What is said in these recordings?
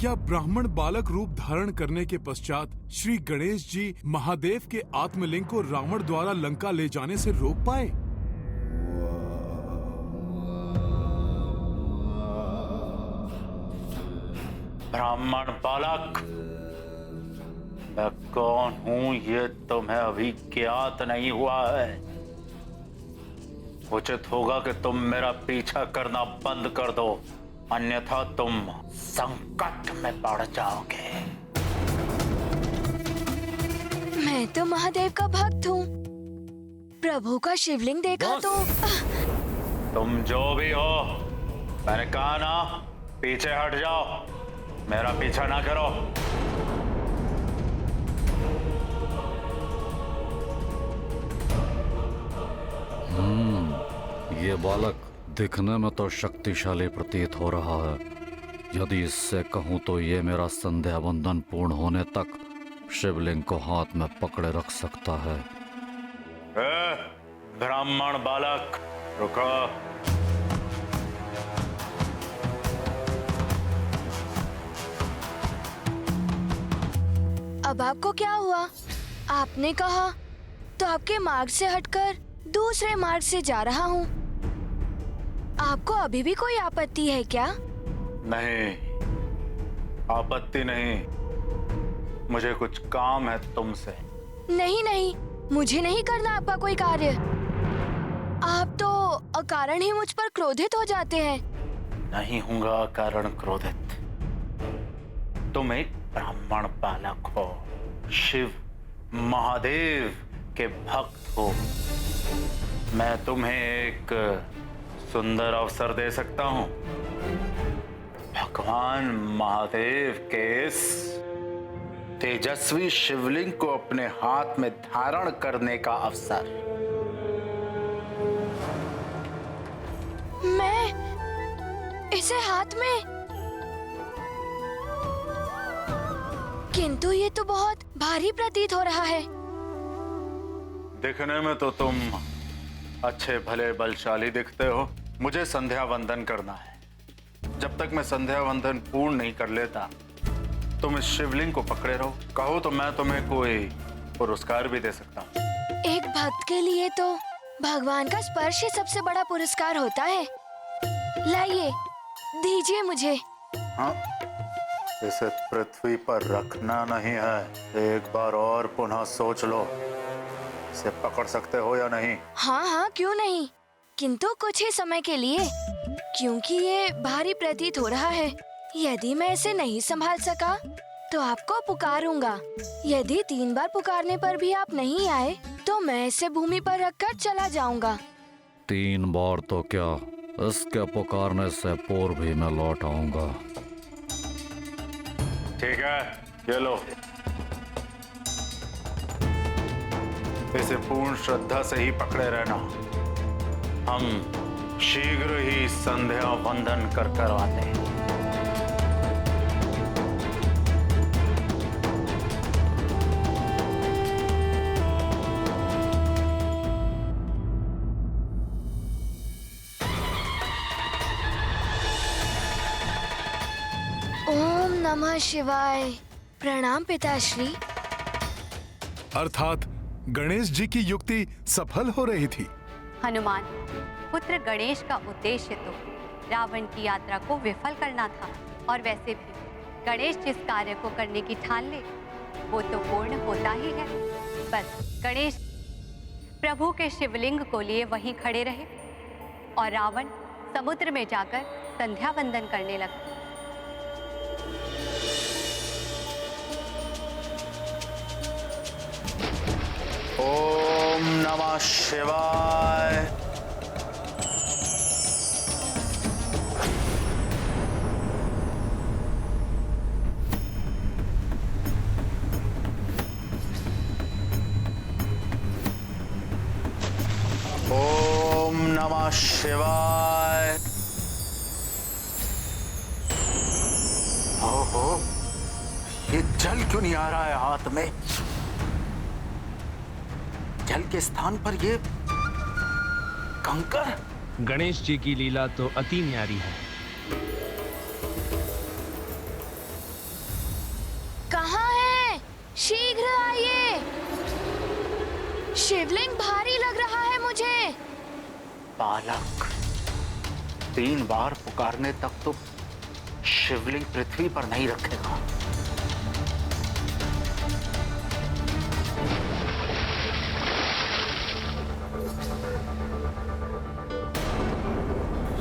क्या ब्राह्मण बालक रूप धारण करने के पश्चात श्री गणेश जी महादेव के आत्मलिंग को रावण द्वारा लंका ले जाने से रोक पाए? ब्राह्मण बालक, मैं कौन हूं ये तुम्हें अभी ज्ञात नहीं हुआ है। उचित होगा कि तुम मेरा पीछा करना बंद कर दो, अन्यथा तुम संकट में पड़ जाओगे। मैं तो महादेव का भक्त हूँ। प्रभु का शिवलिंग देखा तो तुम जो भी हो, मैंने कहा ना, पीछे हट जाओ, मेरा पीछा ना करो। ये बालक दिखने में तो शक्तिशाली प्रतीत हो रहा है। यदि इससे कहूं तो ये मेरा संध्या वंदन पूर्ण होने तक शिवलिंग को हाथ में पकड़े रख सकता है। ब्राह्मण बालक, रुको। अब आपको क्या हुआ? आपने कहा तो आपके मार्ग से हटकर दूसरे मार्ग से जा रहा हूँ। आपको अभी भी कोई आपत्ति है क्या? नहीं, आपत्ति नहीं। मुझे कुछ काम है तुमसे। नहीं नहीं, मुझे नहीं करना आपका कोई कार्य। आप तो अकारण ही मुझ पर क्रोधित हो जाते हैं। नहीं हूँगा अकारण क्रोधित। तुम एक ब्राह्मण बालक हो, शिव महादेव के भक्त हो। मैं तुम्हें एक सुंदर अवसर दे सकता हूँ। भगवान महादेव के इस तेजस्वी शिवलिंग को अपने हाथ में धारण करने का अवसर। मैं इसे हाथ में? किंतु ये तो बहुत भारी प्रतीत हो रहा है। दिखने में तो तुम अच्छे भले बलशाली दिखते हो। मुझे संध्या वंदन करना है। जब तक मैं संध्या वंदन पूर्ण नहीं कर लेता, तुम इस शिवलिंग को पकड़े रहो। कहो तो मैं तुम्हें कोई पुरस्कार भी दे सकता हूँ। एक भक्त के लिए तो भगवान का स्पर्श ही सबसे बड़ा पुरस्कार होता है। लाइए, दीजिए मुझे। हाँ, इसे पृथ्वी पर रखना नहीं है। एक बार और पुनः सोच लो, इसे पकड़ सकते हो या नहीं? हाँ हाँ, क्यों नहीं, किंतु कुछ ही समय के लिए, क्योंकि ये भारी प्रतीत हो रहा है। यदि मैं इसे नहीं संभाल सका तो आपको पुकारूंगा। यदि 3 बार पुकारने पर भी आप नहीं आए तो मैं इसे भूमि पर रखकर चला जाऊंगा। 3 बार तो क्या, इसके पुकारने से पूर्व भी मैं लौट आऊंगा। ठीक है, ये लो। इसे पूर्ण श्रद्धा से ही पकड़े रहना। हम शीघ्र ही संध्या वंदन कर करवाते हैं। ओम नमः शिवाय। प्रणाम पिताश्री। अर्थात गणेश जी की युक्ति सफल हो रही थी। हनुमान पुत्र गणेश का उद्देश्य तो रावण की यात्रा को विफल करना था, और वैसे भी गणेश जिस कार्य को करने की ठान ले वो तो पूर्ण होता ही है। बस गणेश प्रभु के शिवलिंग को लिए वहीं खड़े रहे और रावण समुद्र में जाकर संध्या वंदन करने लगा। ओम नमः शिवाय। ओम नमः शिवाय। ओहो, ये जल क्यों नहीं आ रहा है हाथ में? जल के स्थान पर ये कंकर। गणेश जी की लीला तो अति न्यारी है। शिवलिंग भारी लग रहा है मुझे। बालक, 3 बार पुकारने तक तो शिवलिंग पृथ्वी पर नहीं रखेगा।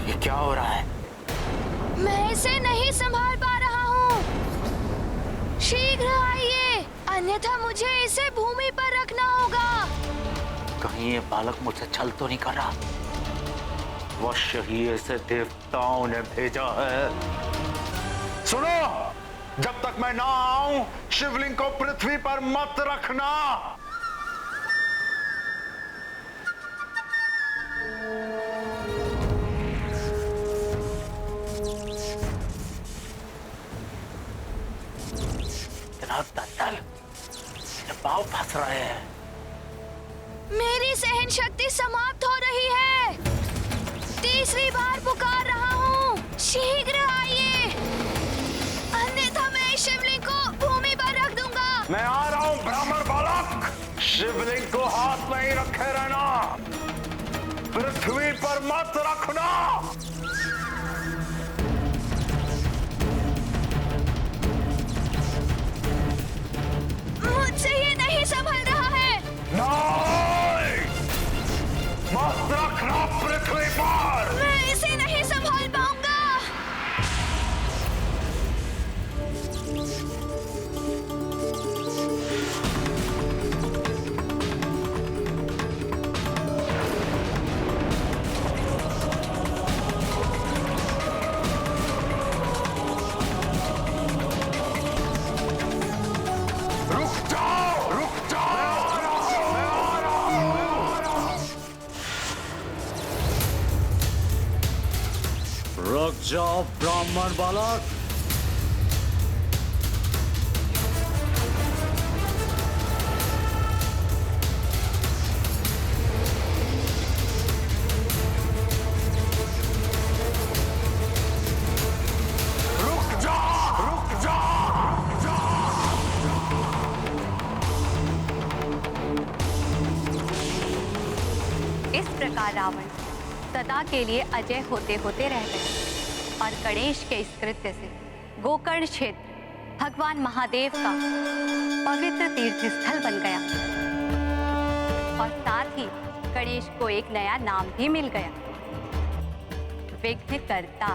ये क्या हो रहा है? मैं इसे नहीं संभाल पा रहा हूँ। शीघ्र आइए, अन्यथा मुझे इसे भूमि पर रखना होगा। कहीं ये बालक मुझसे छल तो नहीं कर रहा? अवश्य ही ऐसे देवताओं ने भेजा है। सुनो, जब तक मैं ना आऊं, शिवलिंग को पृथ्वी पर मत रखना। दंडल, पांव फंस रहे हैं। मेरी सहन शक्ति समाप्त हो रही है। 3री बार पुकार रहा हूँ, शीघ्र आइए, अन्यथा मैं शिवलिंग को भूमि पर रख दूंगा। मैं आ रहा हूँ ब्राह्मण बालक। शिवलिंग को हाथ में ही रखे रहना, पृथ्वी पर मत रखना। मुझसे ये नहीं संभल रहा है। नहीं, मत रखना पृथ्वी पर। मैं इसे नहीं संभाल पाऊंगा। रुक जाओ ब्राह्मण बालक। रुक जा, रुक जा, रुक जा। इस प्रकार रावण सदा के लिए अजय होते होते रह गए और गणेश के इस कृत्य से गोकर्ण क्षेत्र भगवान महादेव का पवित्र तीर्थ स्थल बन गया और साथ ही गणेश को एक नया नाम भी मिल गया, विघ्नकर्ता।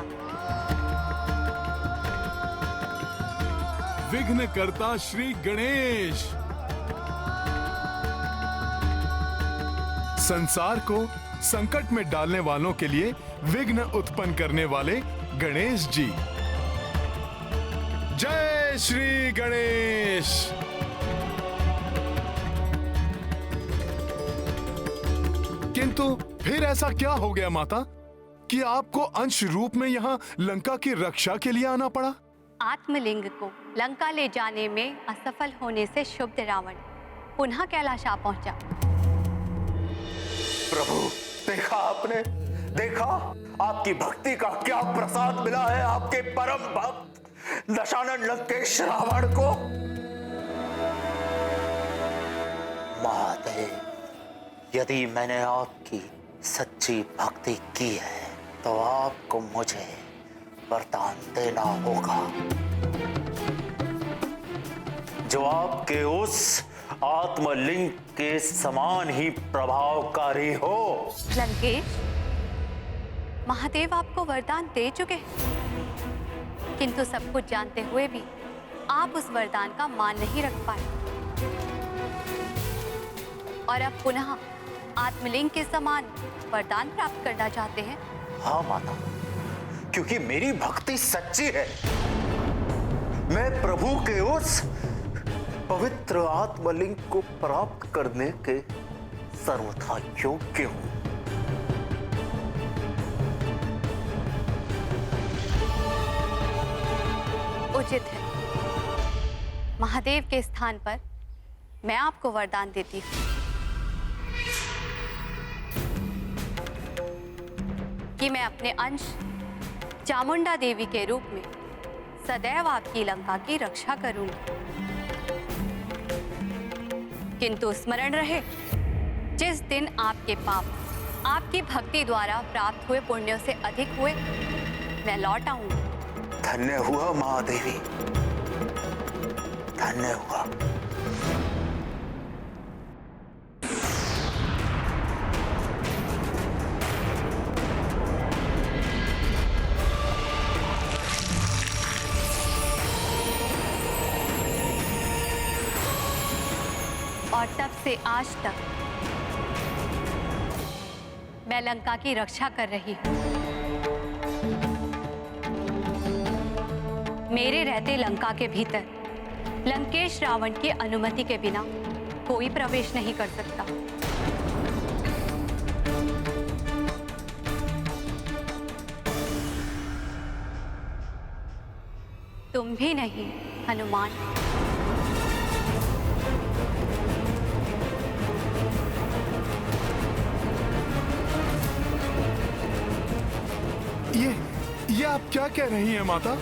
विघ्नकर्ता श्री गणेश। संसार को संकट में डालने वालों के लिए विघ्न उत्पन्न करने वाले गणेश जी। जय श्री गणेश। किंतु फिर ऐसा क्या हो गया माता कि आपको अंश रूप में यहाँ लंका की रक्षा के लिए आना पड़ा? आत्मलिंग को लंका ले जाने में असफल होने से क्षुब्ध रावण पुनः कैलाश आ पहुंचा। प्रभु, देखा आपने, देखा आपकी भक्ति का क्या प्रसाद मिला है आपके परम भक्त दशानन लंकेश रावण को। महादेव, यदि मैंने आपकी सच्ची भक्ति की है तो आपको मुझे वरदान देना होगा जो आपके उस आत्मलिंग के समान ही प्रभावकारी हो। लंकेश, महादेव आपको वरदान दे चुके हैं, किंतु सब कुछ जानते हुए भी आप उस वरदान का मान नहीं रख पाए और अब पुनः आत्मलिंग के समान वरदान प्राप्त करना चाहते हैं। हाँ माता, क्योंकि मेरी भक्ति सच्ची है। मैं प्रभु के उस पवित्र आत्मलिंग को प्राप्त करने के सर्वथा योग्य हूं। उचित है, महादेव के स्थान पर मैं आपको वरदान देती हूँ कि मैं अपने अंश चामुंडा देवी के रूप में सदैव आपकी लंका की रक्षा करूंगी। किंतु स्मरण रहे, जिस दिन आपके पाप आपकी भक्ति द्वारा प्राप्त हुए पुण्यों से अधिक हुए, मैं लौट आऊंगी। धन्य हुआ महादेवी, धन्य हुआ। और तब से आज तक मैं लंका की रक्षा कर रही हूं। मेरे रहते लंका के भीतर लंकेश रावण की अनुमति के बिना कोई प्रवेश नहीं कर सकता। तुम भी नहीं हनुमान। ये आप क्या कह रही हैं माता?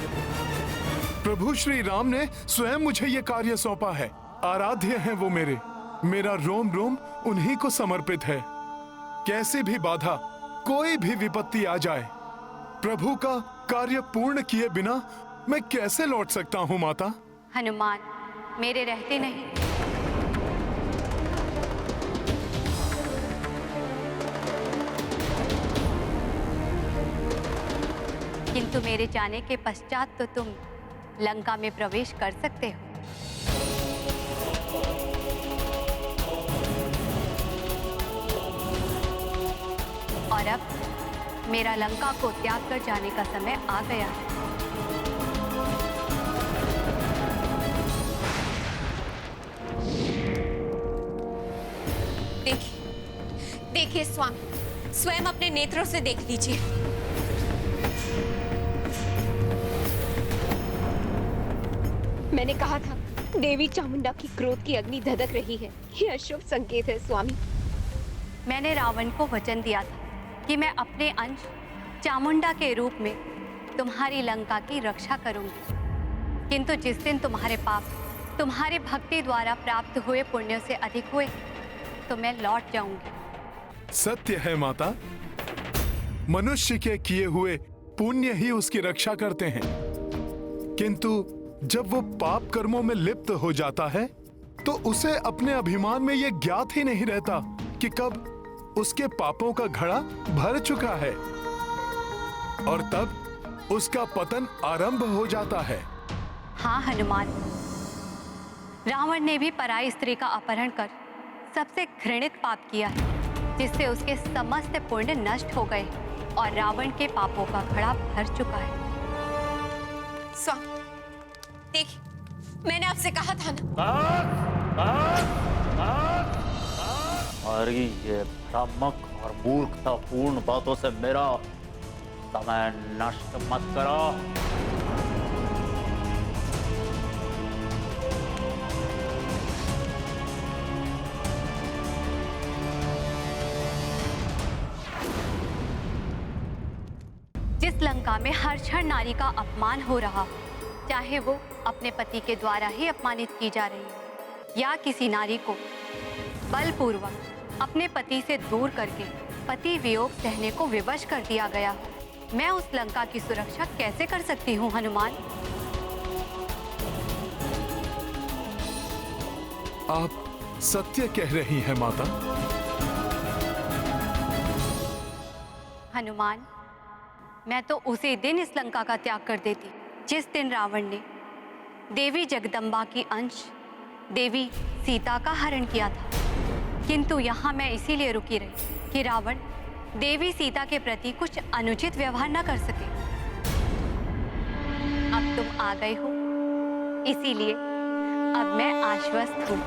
प्रभु श्री राम ने स्वयं मुझे ये कार्य सौंपा है। आराध्य हैं वो मेरे। मेरा रोम रोम उन्हीं को समर्पित है। कैसी भी बाधा, कोई भी विपत्ति आ जाए, प्रभु का कार्य पूर्ण किए बिना मैं कैसे लौट सकता हूँ माता? हनुमान, मेरे रहते नहीं। किंतु मेरे जाने के पश्चात तो तुम लंका में प्रवेश कर सकते हो। और अब मेरा लंका को त्याग कर जाने का समय आ गया है। देखिए स्वामी, स्वयं अपने नेत्रों से देख लीजिए। मैंने कहा था देवी चामुंडा की क्रोध की अग्नि धधक रही है। यह अशुभ संकेत है स्वामी। मैंने रावण को वचन दिया था कि मैं अपने अंश चामुंडा के रूप में तुम्हारी लंका की रक्षा करूंगी। किंतु जिस दिन तुम्हारे पाप तुम्हारे भक्ति द्वारा प्राप्त हुए पुण्यों से अधिक हुए, तो मैं लौट जाऊंगी। सत्य है माता। मनुष्य के किए हुए पुण्य ही उसकी रक्षा करते हैं, किंतु जब वो पाप कर्मों में लिप्त हो जाता है तो उसे अपने अभिमान में ये ज्ञात ही नहीं रहता कि कब उसके पापों का घड़ा भर चुका है और तब उसका पतन आरंभ हो जाता है। हाँ हनुमान, रावण ने भी पराई स्त्री का अपहरण कर सबसे घृणित पाप किया है, जिससे उसके समस्त पुण्य नष्ट हो गए और रावण के पापों का घड़ा भर चुका है। स्वामी देखिए, मैंने आपसे कहा था ना। और ये भ्रामक और मूर्खतापूर्ण बातों से मेरा समय नष्ट मत करो। जिस लंका में हर क्षण नारी का अपमान हो रहा हो, चाहे वो अपने पति के द्वारा ही अपमानित की जा रही हो या किसी नारी को बलपूर्वक अपने पति से दूर करके पति वियोग सहने को विवश कर दिया गया हो, मैं उस लंका की सुरक्षा कैसे कर सकती हूँ हनुमान? आप सत्य कह रही हैं माता। हनुमान, मैं तो उसी दिन इस लंका का त्याग कर देती जिस दिन रावण ने देवी जगदम्बा की अंश देवी सीता का हरण किया था। किंतु यहाँ मैं इसीलिए रुकी रही कि रावण देवी सीता के प्रति कुछ अनुचित व्यवहार न कर सके। अब तुम आ गए हो, इसीलिए अब मैं आश्वस्त हूँ।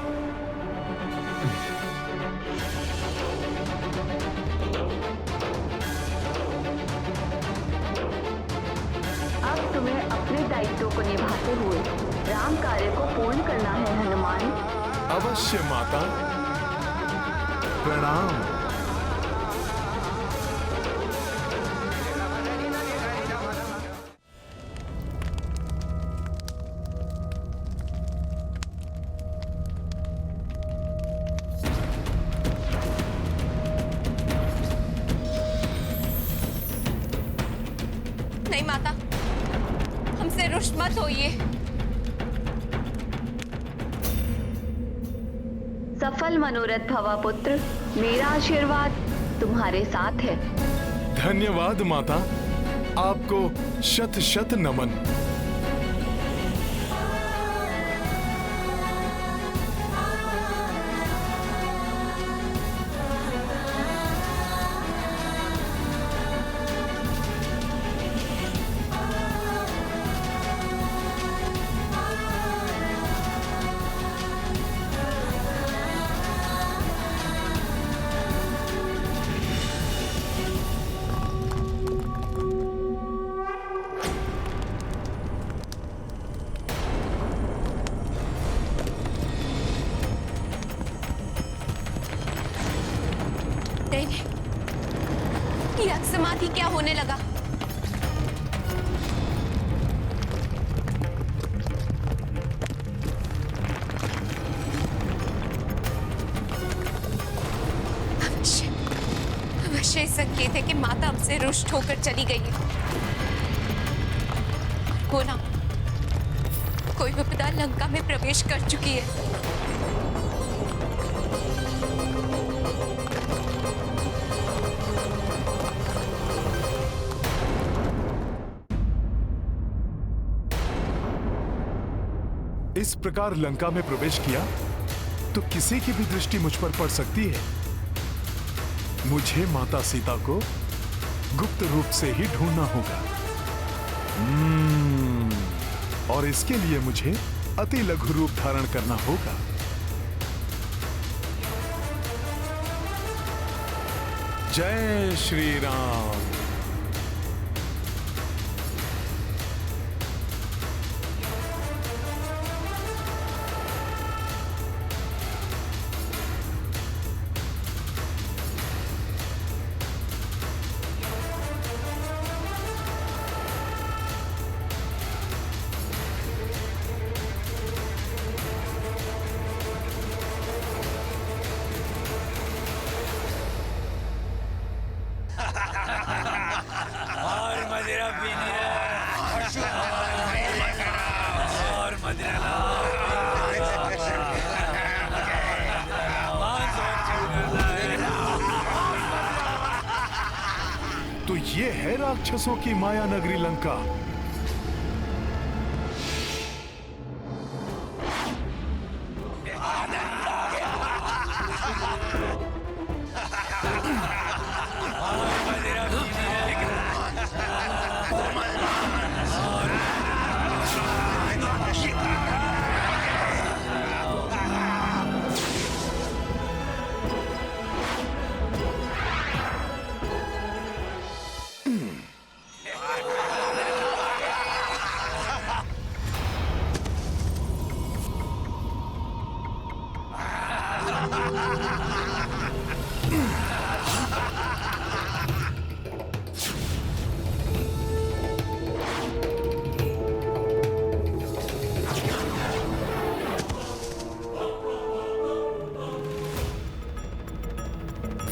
अब तुम्हें अपने दायित्वों को निभाते हुए राम कार्य को पूर्ण करना है हनुमान। अवश्य माता। प्रणाम। नहीं माता, हमसे रुष्ट मत होइए। सफल मनोरथ भवा पुत्र, मेरा आशीर्वाद तुम्हारे साथ है। धन्यवाद माता, आपको शत शत नमन। ये समाधि क्या होने लगा? अवश्य संकेत है कि माता हमसे रुष्ट होकर चली गई है। हो ना, कोई विपदा लंका में प्रवेश कर चुकी है। इस प्रकार लंका में प्रवेश किया तो किसी की भी दृष्टि मुझ पर पड़ सकती है। मुझे माता सीता को गुप्त रूप से ही ढूंढना होगा। और इसके लिए मुझे अति लघु रूप धारण करना होगा। जय श्री राम। तो ये है राक्षसों की माया नगरी लंका।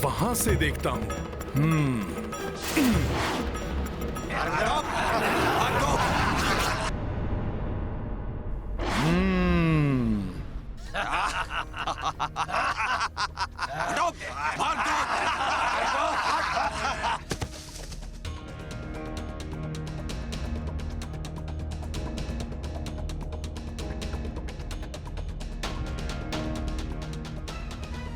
वहां से देखता हूं।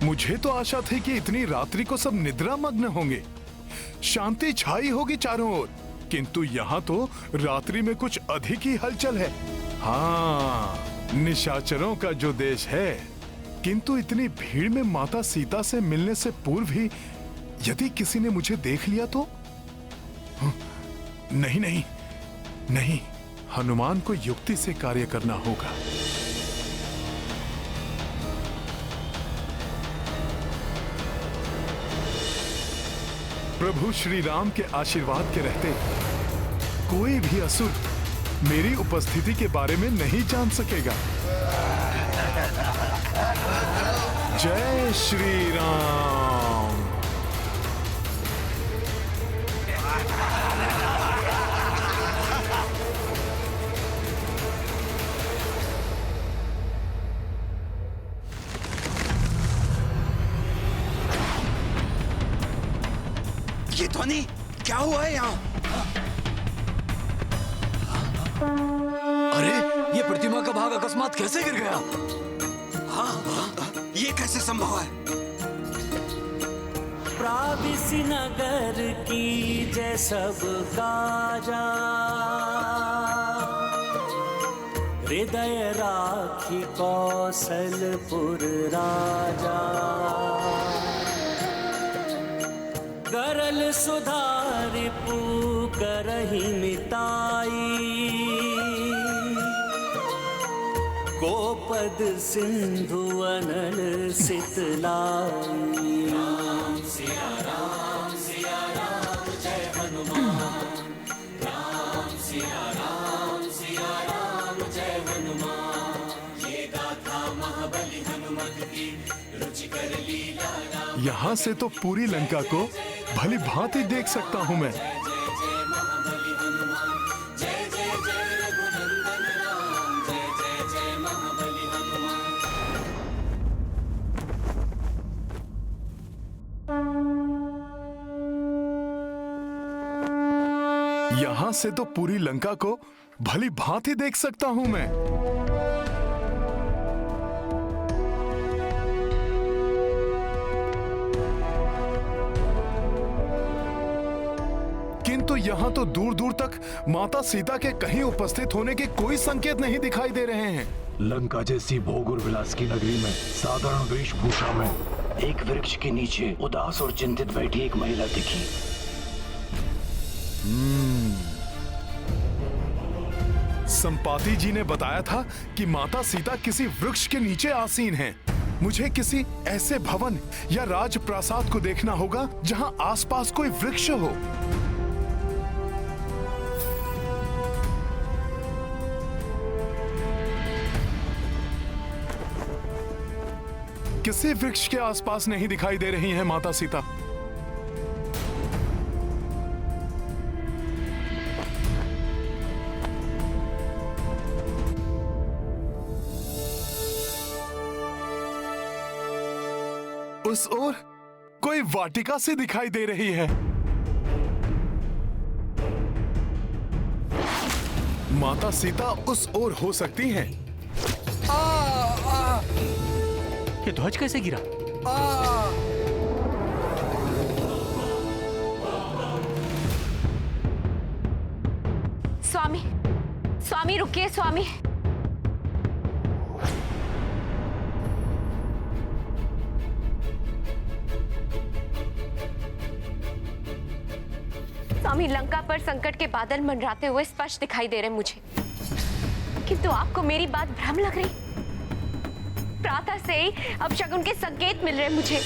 मुझे तो आशा थी कि इतनी रात्रि को सब निद्रा मग्न होंगे, शांति छाई होगी चारों ओर, किंतु यहाँ तो रात्रि में कुछ अधिक ही हलचल है। हाँ, निशाचरों का जो देश है, किंतु इतनी भीड़ में माता सीता से मिलने से पूर्व ही यदि किसी ने मुझे देख लिया तो? नहीं नहीं नहीं, हनुमान को युक्ति से कार्य करना होगा। प्रभु श्री राम के आशीर्वाद के रहते कोई भी असुर मेरी उपस्थिति के बारे में नहीं जान सकेगा। जय श्री राम। क्या हुआ है यहाँ? अरे ये प्रतिमा का भाग अकस्मात कैसे गिर गया? ये कैसे संभव है? प्राविसी नगर की जय सब काजा, हृदय राखी कौशलपुर राजा। गरल सुधारि पुकरहि मिताई, गोपद सिंधु अनल सितलाई। राम सिया राम जय हनुमान, राम सिया राम जय हनुमान। ये गाथा महाबली हनुमत की रुचिकर लीला। यहाँ से तो पूरी लंका को भली भांति देख सकता हूँ मैं। यहाँ से तो पूरी लंका को भली भांति देख सकता हूं मैं। किंतु यहाँ तो दूर दूर तक माता सीता के कहीं उपस्थित होने के कोई संकेत नहीं दिखाई दे रहे हैं। लंका जैसी भोग और विलास की नगरी में साधारण वेशभूषा में एक वृक्ष के नीचे उदास और चिंतित बैठी एक महिला दिखी। संपाति जी ने बताया था कि माता सीता किसी वृक्ष के नीचे आसीन हैं। मुझे किसी ऐसे भवन या राजप्रासाद को देखना होगा जहां आसपास कोई वृक्ष हो। किसी वृक्ष के आसपास नहीं दिखाई दे रही हैं माता सीता। उस ओर कोई वाटिका सी दिखाई दे रही है। माता सीता उस ओर हो सकती हैं। ये ध्वज कैसे गिरा? स्वामी, स्वामी रुकिए स्वामी। स्वामी, लंका पर संकट के बादल मंडराते हुए स्पष्ट दिखाई दे रहे मुझे, किंतु आपको मेरी बात भ्रम लग रही। प्रातः से ही अपशकुन के संकेत मिल रहे मुझे।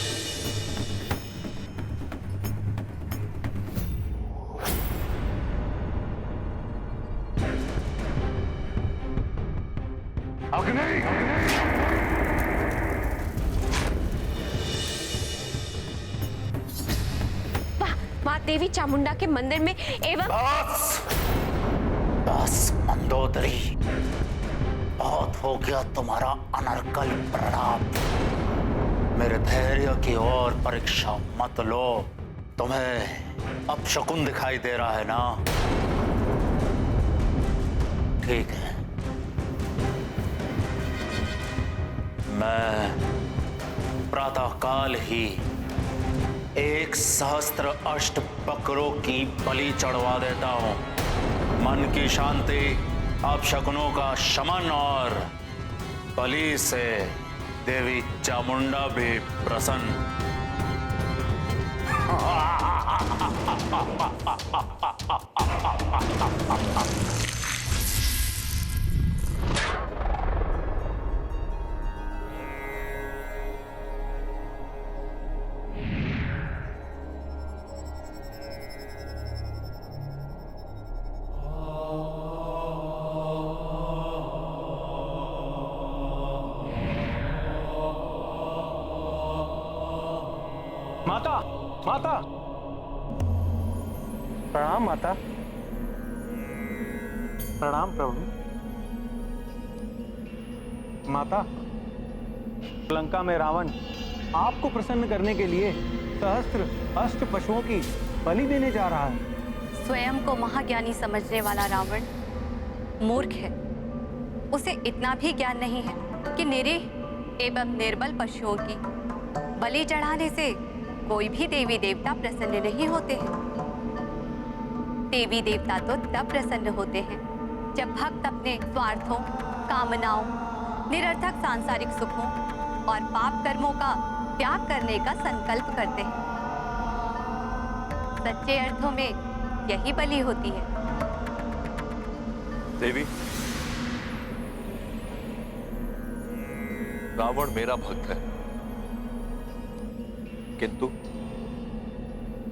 माँ देवी चामुंडा के मंदिर में एवं बस मंदोदरी, बहुत हो गया तुम्हारा अनर्गल प्रणाम। मेरे धैर्य की ओर परीक्षा मत लो। तुम्हें अपशकुन दिखाई दे रहा है ना? ठीक है, मैं प्रातःकाल ही 1,000 अष्ट बकरों की बलि चढ़वा देता हूं। मन की शांति, अपशकुनों का शमन और बलि से देवी चामुंडा भी प्रसन्न। माता, माता, प्रणाम माता। प्रणाम प्रभु। माता, लंका में रावण आपको प्रसन्न करने के लिए सहस्त्र अष्ट पशुओं की बलि देने जा रहा है। स्वयं को महाज्ञानी समझने वाला रावण मूर्ख है। उसे इतना भी ज्ञान नहीं है कि निरीह एवं निर्बल पशुओं की बलि चढ़ाने से कोई भी देवी देवता प्रसन्न नहीं होते हैं। देवी देवता तो तब प्रसन्न होते हैं जब भक्त अपने स्वार्थों, कामनाओं, निरर्थक सांसारिक सुखों और पाप कर्मों का त्याग करने का संकल्प करते हैं। सच्चे अर्थों में यही बलि होती है। देवी, रावण मेरा भक्त है, किंतु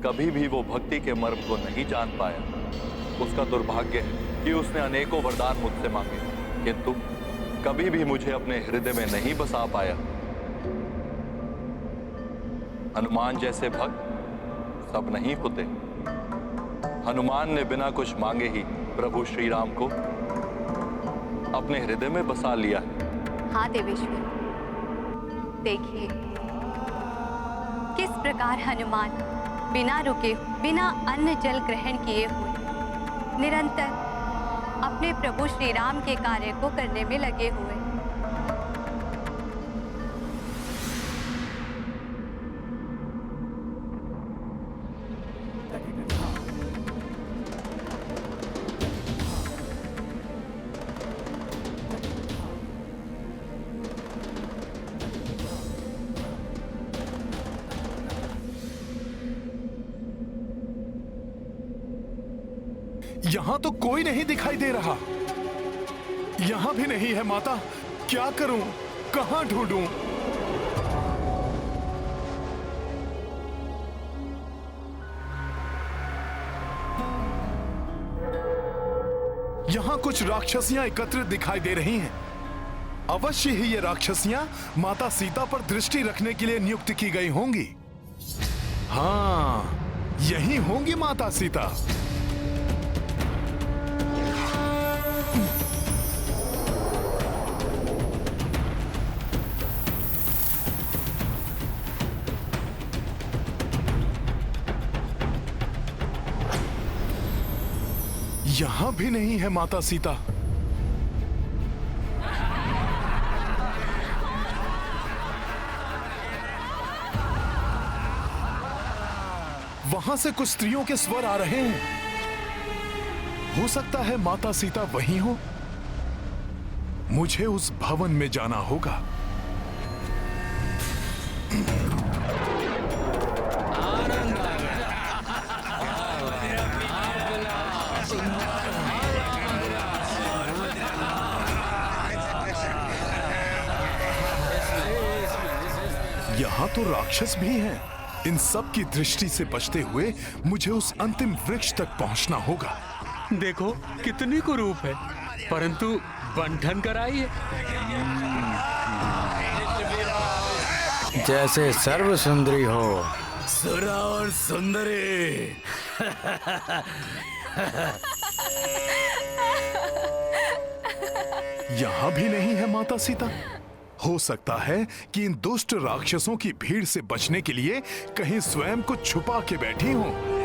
कभी भी वो भक्ति के मर्म को नहीं जान पाया। उसका दुर्भाग्य है कि उसने अनेकों वरदान मुझसे मांगे, किंतु कभी भी मुझे अपने हृदय में नहीं बसा पाया। हनुमान जैसे भक्त सब नहीं होते। हनुमान ने बिना कुछ मांगे ही प्रभु श्री राम को अपने हृदय में बसा लिया है। हाँ देवेश्वर, देखिए किस प्रकार हनुमान बिना रुके, बिना अन्न जल ग्रहण किए हुए निरंतर अपने प्रभु श्री राम के कार्य को करने में लगे हुए। यहां तो कोई नहीं दिखाई दे रहा। यहां भी नहीं है माता। क्या करूं? कहां ढूंढूं? यहां कुछ राक्षसियां एकत्रित दिखाई दे रही हैं। अवश्य ही ये राक्षसियां माता सीता पर दृष्टि रखने के लिए नियुक्त की गई होंगी। हाँ, यही होंगी माता सीता। यहां भी नहीं है माता सीता। वहां से कुछ स्त्रियों के स्वर आ रहे हैं। हो सकता है माता सीता वहीं हो। मुझे उस भवन में जाना होगा। यहां तो राक्षस भी हैं। इन सब की दृष्टि से बचते हुए मुझे उस अंतिम वृक्ष तक पहुंचना होगा। देखो कितनी कुरूप है, परंतु बंधन कराई है। जैसे सर्व सुंदरी हो। सुरा और सुंदरी। यहां भी नहीं है माता सीता। हो सकता है कि इन दुष्ट राक्षसों की भीड़ से बचने के लिए कहीं स्वयं को छुपा के बैठी हूं।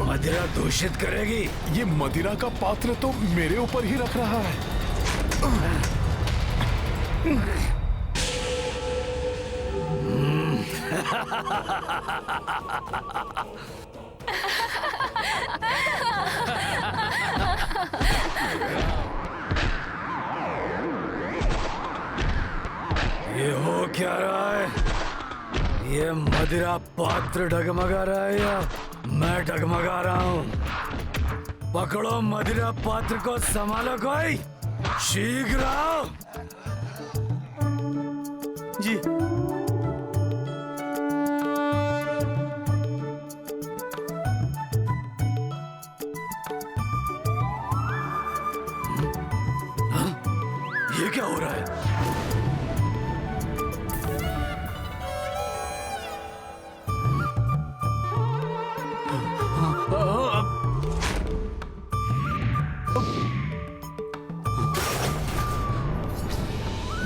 मदिरा दूषित करेगी। ये मदिरा का पात्र तो मेरे ऊपर ही रख रहा है। ये हो क्या रहा है? ये मदिरा पात्र डगमगा रहा है या मैं डगमगा रहा हूँ? पकड़ो मदिरा पात्र को, संभालो कोई, शीघ्र आओ। जी। ये क्या हो रहा है?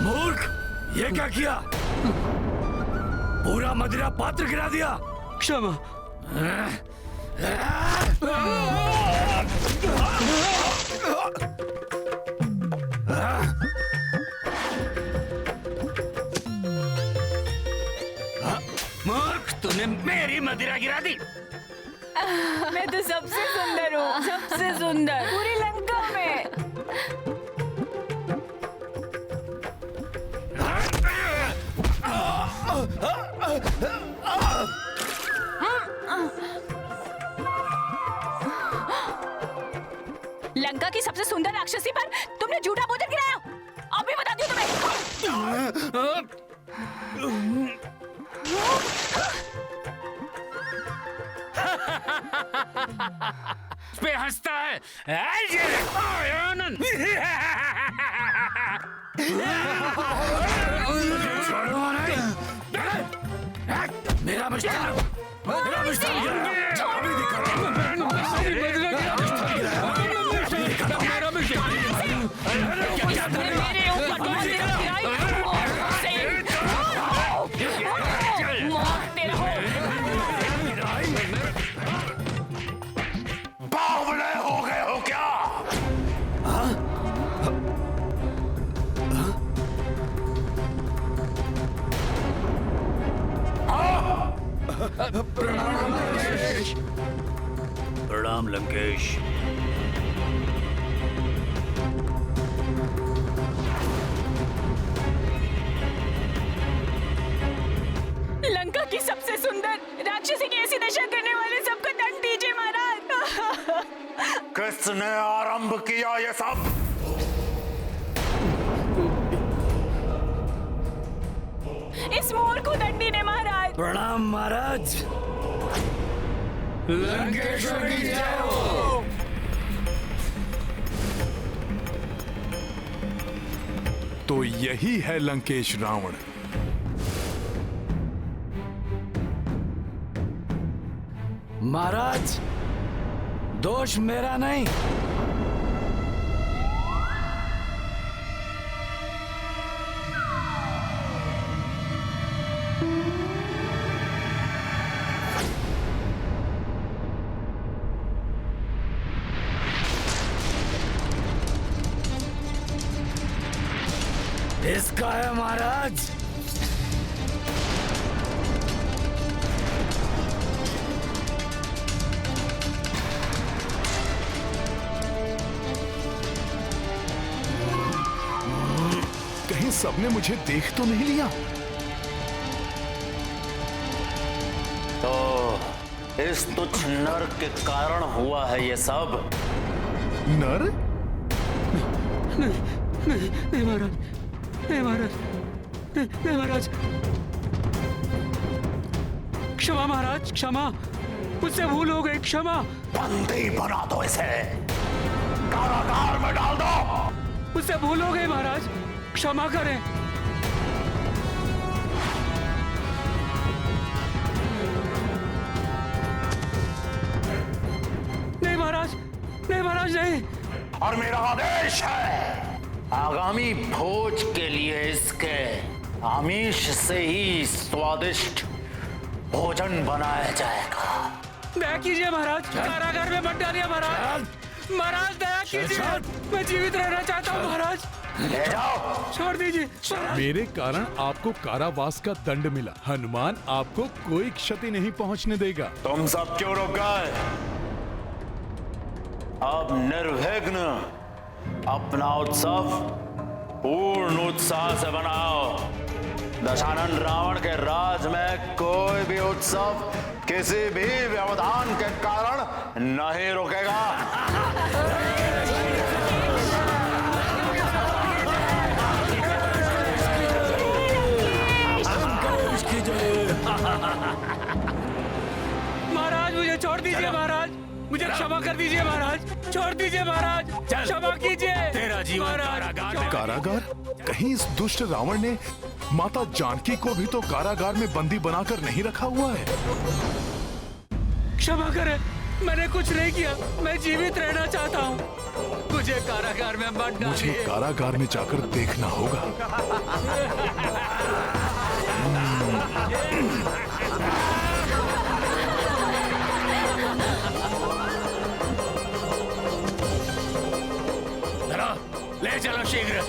मूर्ख, ये क्या किया? पूरा मदिरा पात्र गिरा दिया। क्षमा। मूर्ख, तूने मेरी मदिरा गिरा दी। मैं तो सबसे सुंदर हूँ, सबसे सुंदर पूरी लंका में। लंका की सबसे सुंदर राक्षसी पर तुमने झूठा भोजन गिराया। अभी बताती हूँ तुम्हें। इस पे हंसता है। आनंद। मेरा मिष्ठान, मेरा मिष्ठान बावले हो गए हो क्या? प्रणाम लंकेश। लंका की सबसे सुंदर राक्षसी की ऐसी दशा करने वाले सबको दंड दीजिए महाराज। किसने आरंभ किया ये सब? इस मोर को दंडी ने महाराज। प्रणाम महाराज। लंकेश्वर की जय हो। तो यही है लंकेश रावण। महाराज, दोष मेरा नहीं। इसका है महाराज। कहीं सबने मुझे देख तो नहीं लिया? तो इस तुच्छ नर के कारण हुआ है ये सब। नर? नहीं महाराज, नहीं महाराज, नहीं महाराज। क्षमा महाराज, क्षमा, मुझसे भूल हो गई, क्षमा। बंदी बना दो इसे, कारागार में डाल दो। मुझसे भूल हो गई महाराज, क्षमा करें। नहीं महाराज, नहीं महाराज, नहीं। और मेरा आदेश है, आगामी भोज के लिए इसके आमिष से ही स्वादिष्ट भोजन बनाया जाएगा। दया कीजिए महाराज, कारागार में मत डालिए महाराज। महाराज दया कीजिए, मैं जीवित रहना चाहता हूँ महाराज। ले जाओ, छोड़ दीजिए। मेरे कारण आपको कारावास का दंड मिला। हनुमान आपको कोई क्षति नहीं पहुंचने देगा। तुम सब क्यों रुक गए? अब निर्विघ्न अपना उत्सव पूर्ण उत्साह से बनाओ। दशानन रावण के राज में कोई भी उत्सव किसी भी व्यवधान के कारण नहीं रुकेगा। महाराज मुझे छोड़ दीजिए महाराज, मुझे क्षमा कर दीजिए महाराज, छोड़ दीजिए महाराज, क्षमा कीजिए। तेरा जीवन कारागार में। कारागार? कहीं इस दुष्ट रावण ने माता जानकी को भी तो कारागार में बंदी बनाकर नहीं रखा हुआ है। क्षमा करें, मैंने कुछ नहीं किया, मैं जीवित रहना चाहता हूँ, मुझे कारागार में मत डालिए। मुझे कारागार में जाकर देखना होगा। ले चलो शीघ्र।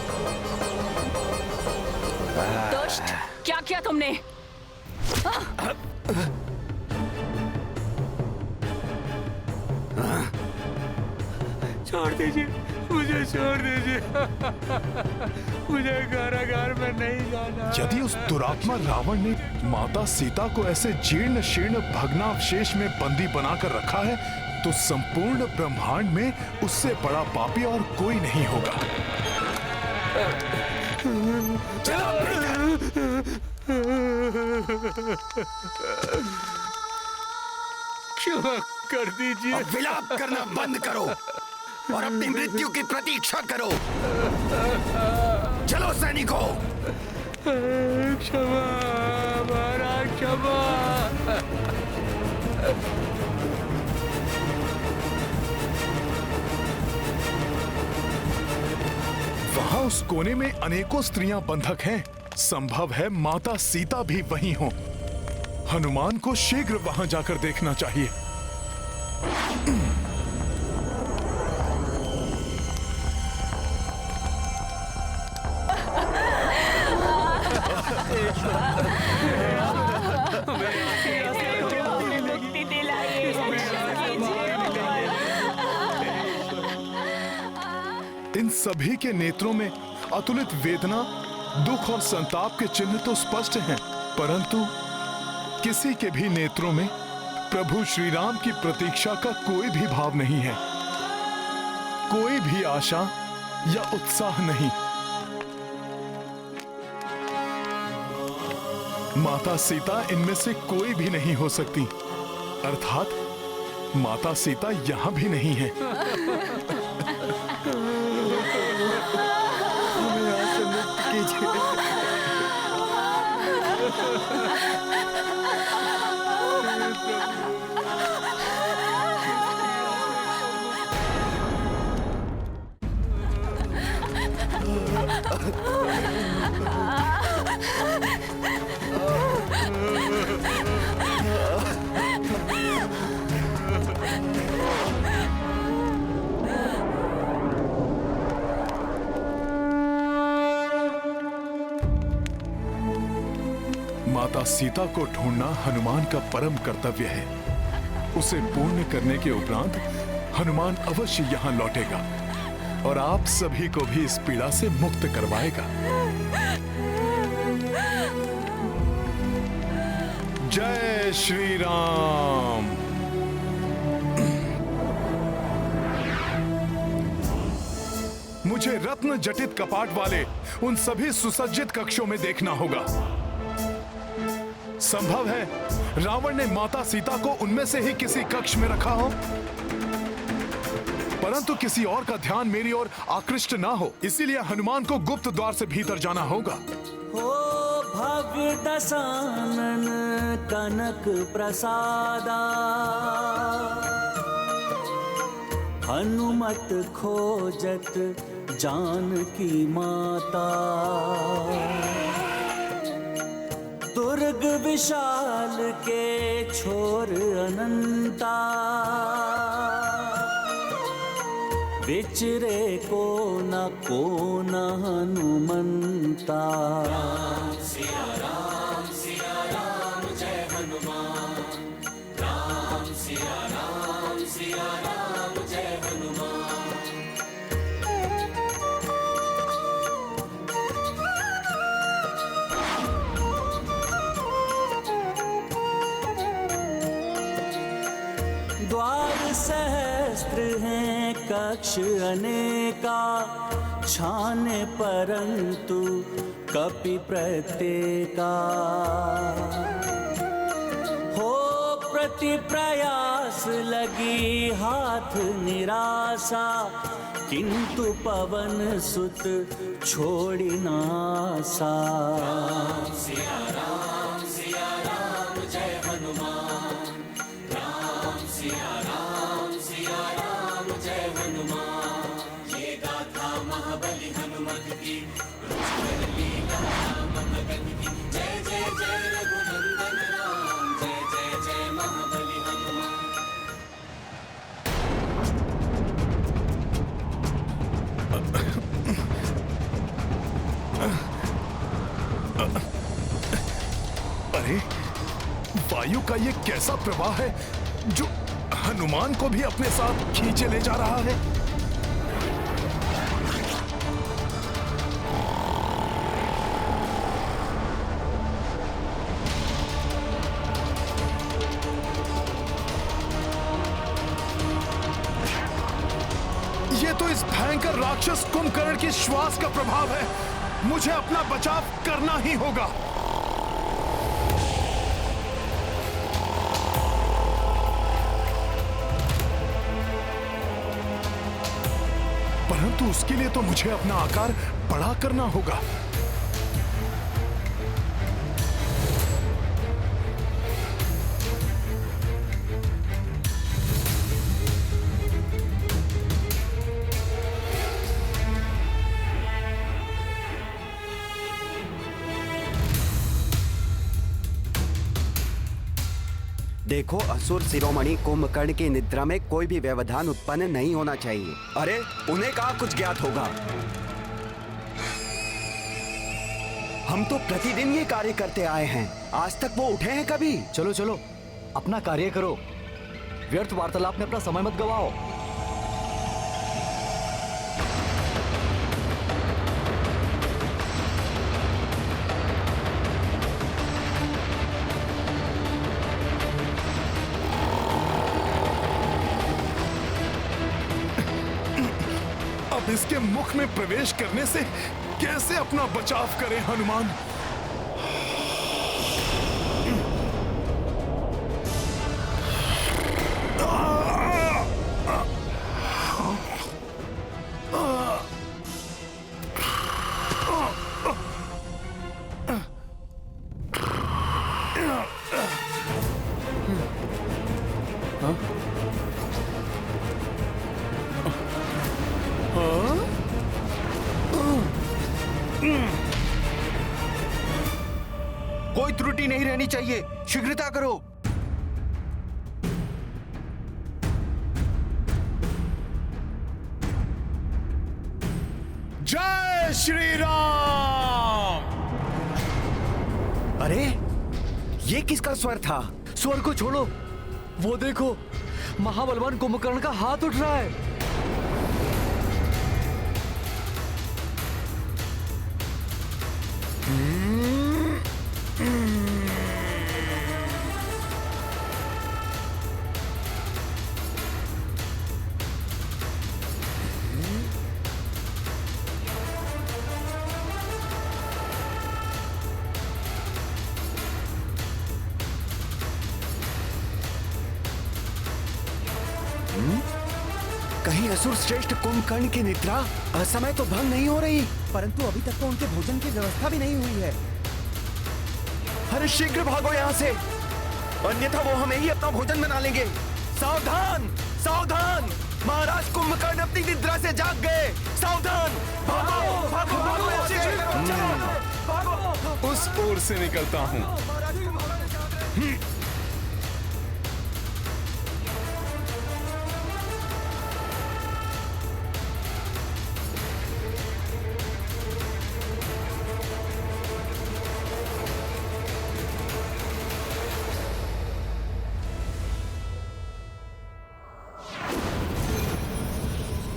दुष्ट, क्या किया तुमने? छोड़ दीजिए, मुझे छोड़ दीजिए। मुझे कारागार में नहीं जाना। यदि उस दुरात्मा रावण ने माता सीता को ऐसे जीर्ण शीर्ण भग्नावशेष में बंदी बनाकर रखा है, तो संपूर्ण ब्रह्मांड में उससे बड़ा पापी और कोई नहीं होगा। क्षमा कर दीजिए। अब विलाप करना बंद करो और अपनी मृत्यु की प्रतीक्षा करो। चलो सैनिकों। क्षमा महाराज, क्षमा। वहां उस कोने में अनेकों स्त्रियां बंधक हैं। संभव है माता सीता भी वहीं हो। हनुमान को शीघ्र वहां जाकर देखना चाहिए। इन सभी के नेत्रों में अतुलित वेदना, दुख और संताप के चिन्ह तो स्पष्ट हैं, परंतु किसी के भी नेत्रों में प्रभु श्री राम की प्रतीक्षा का कोई भी भाव नहीं है, कोई भी आशा या उत्साह नहीं। माता सीता इनमें से कोई भी नहीं हो सकती, अर्थात माता सीता यहां भी नहीं है। माता सीता को ढूंढना हनुमान का परम कर्तव्य है। उसे पूर्ण करने के उपरांत हनुमान अवश्य यहाँ लौटेगा और आप सभी को भी इस पीड़ा से मुक्त करवाएगा। जय श्री राम। मुझे रत्न जटित कपाट वाले उन सभी सुसज्जित कक्षों में देखना होगा। संभव है रावण ने माता सीता को उनमें से ही किसी कक्ष में रखा हो, परंतु किसी और का ध्यान मेरी ओर आकृष्ट ना हो, इसीलिए हनुमान को गुप्त द्वार से भीतर जाना होगा। हो भव्य दशानन कनक प्रसादा, हनुमत खोजत जानकी माता। दुर्ग विशाल के छोर अनंता, विचरे को न हनुमंता। राम सिया राम जय हनुमान। राम सिया राम जय हनुमान। सहस्त्र हैं कक्ष अनेका, छाने परंतु कपि प्रत्येका। हो प्रति प्रयास लगी हाथ निराशा, किंतु पवन सुत छोड़ी ना सा। राम सिया राम जय हनुमान, राम सिया राम जय हनुमान। ये गाथा महाबली हनुमत की, लीला राम भगत की। जय जय जय रघुनंदन राम, जय जय जय महाबली हनुमान। अरे वायु का ये कैसा प्रवाह है जो हनुमान को भी अपने साथ खींचे ले जा रहा है। ये तो इस भयंकर राक्षस कुंभकर्ण के श्वास का प्रभाव है। मुझे अपना बचाव करना ही होगा। परंतु उसके लिए तो मुझे अपना आकार बड़ा करना होगा। देखो असुर शिरोमणि कुंभकर्ण की निद्रा में कोई भी व्यवधान उत्पन्न नहीं होना चाहिए। अरे उन्हें कहाँ कुछ ज्ञात होगा। हम तो प्रतिदिन ये कार्य करते आए हैं, आज तक वो उठे हैं कभी? चलो चलो अपना कार्य करो, व्यर्थ वार्तालाप में अपना समय मत गवाओ। इसके मुख में प्रवेश करने से कैसे अपना बचाव करें हनुमान। कोई त्रुटि नहीं रहनी चाहिए, शीघ्रता करो। जय श्री राम। अरे ये किसका स्वर था? स्वर को छोड़ो, वो देखो महाबलवान कुंभकर्ण का हाथ उठ रहा है। कहीं असुर श्रेष्ठ कुंभकर्ण की निद्रा असमय तो भंग नहीं हो रही, परंतु अभी तक तो उनके भोजन की व्यवस्था भी नहीं हुई है। अरे शीघ्र भागो यहाँ से, अन्यथा वो हमें ही अपना भोजन बना लेंगे। सावधान सावधान, महाराज कुंभकर्ण अपनी निद्रा से जाग गए। सावधान, भागो भागो भागो। उस ओर से निकलता हूँ।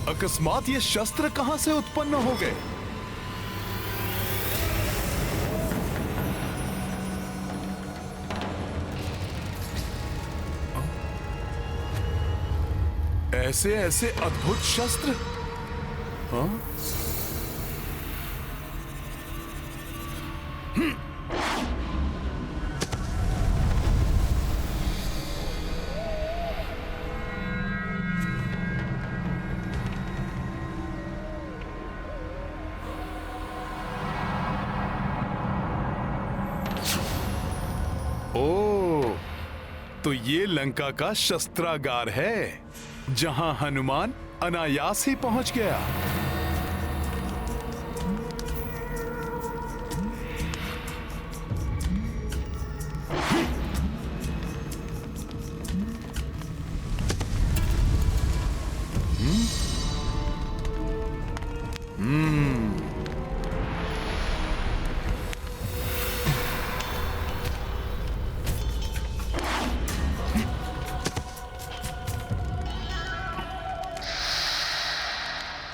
अकस्मात ये शस्त्र कहां से उत्पन्न हो गए? ऐसे ऐसे अद्भुत शस्त्र। हाँ? ओ, तो ये लंका का शस्त्रागार है जहां हनुमान अनायास ही पहुंच गया।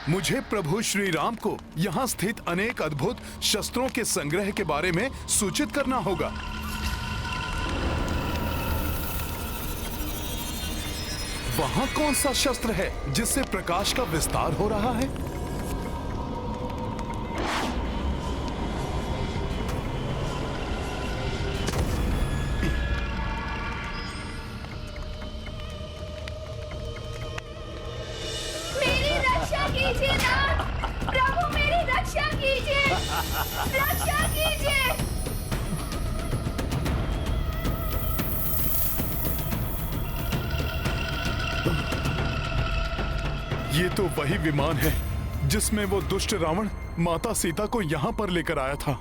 मुझे प्रभु श्री राम को यहाँ स्थित अनेक अद्भुत शस्त्रों के संग्रह के बारे में सूचित करना होगा। वहाँ कौन सा शस्त्र है जिससे प्रकाश का विस्तार हो रहा है? कीजिए नाथ, प्रभु मेरी रक्षा कीजिए, रक्षा कीजिए। ये तो वही विमान है जिसमें वो दुष्ट रावण माता सीता को यहाँ पर लेकर आया था।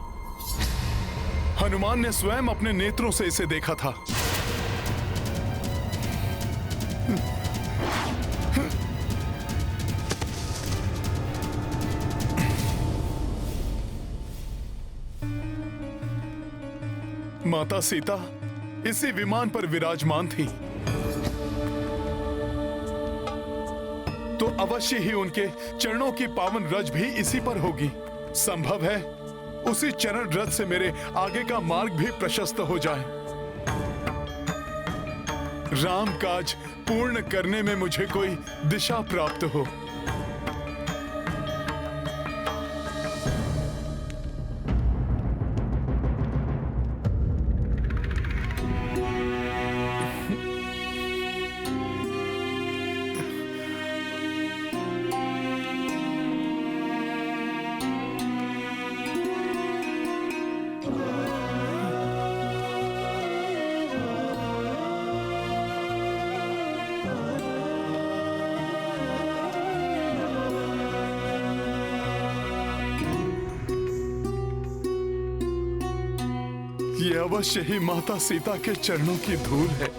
हनुमान ने स्वयं अपने नेत्रों से इसे देखा था। माता सीता इसी विमान पर विराजमान थी, तो अवश्य ही उनके चरणों की पावन रज भी इसी पर होगी। संभव है उसी चरण रज से मेरे आगे का मार्ग भी प्रशस्त हो जाए। राम काज पूर्ण करने में मुझे कोई दिशा प्राप्त हो। ये अवश्य ही माता सीता के चरणों की धूल है।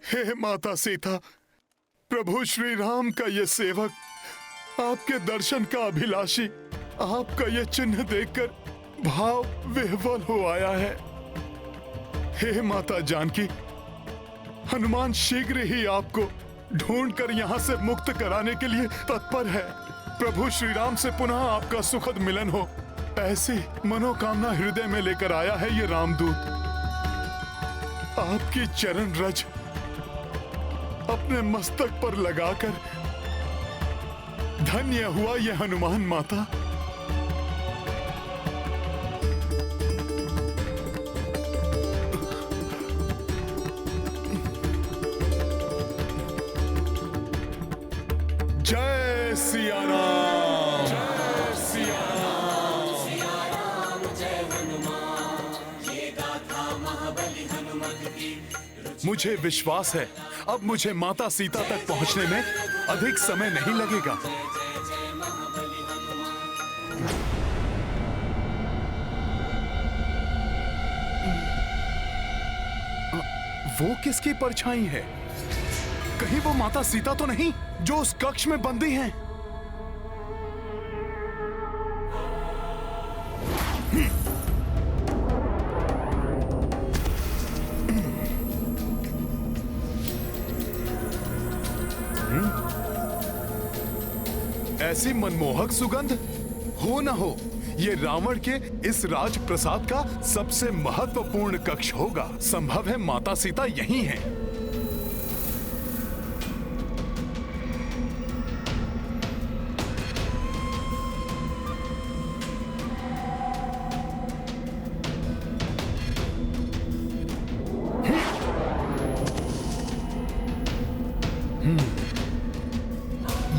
हे माता सीता, प्रभु श्री राम का ये सेवक, आपके दर्शन का अभिलाषी, आपका ये चिन्ह देखकर भाव विह्वल हो आया है। हे माता जानकी, हनुमान शीघ्र ही आपको ढूंढकर यहाँ से मुक्त कराने के लिए तत्पर है। प्रभु श्री राम से पुनः आपका सुखद मिलन हो, ऐसी मनोकामना हृदय में लेकर आया है ये रामदूत। आपकी चरण रज अपने मस्तक पर लगाकर धन्य हुआ ये हनुमान माता। जय सिया राम, जय सिया राम, सिया राम जय हनुमान, ये गाथा महाबली हनुमत की। मुझे विश्वास है अब मुझे माता सीता तक पहुंचने में अधिक समय नहीं लगेगा। वो किसकी परछाई है? कहीं वो माता सीता तो नहीं जो उस कक्ष में बंदी हैं? ऐसी मनमोहक सुगंध हो न हो, ये रावण के इस राजप्रसाद का सबसे महत्वपूर्ण कक्ष होगा। संभव है माता सीता यहीं हैं।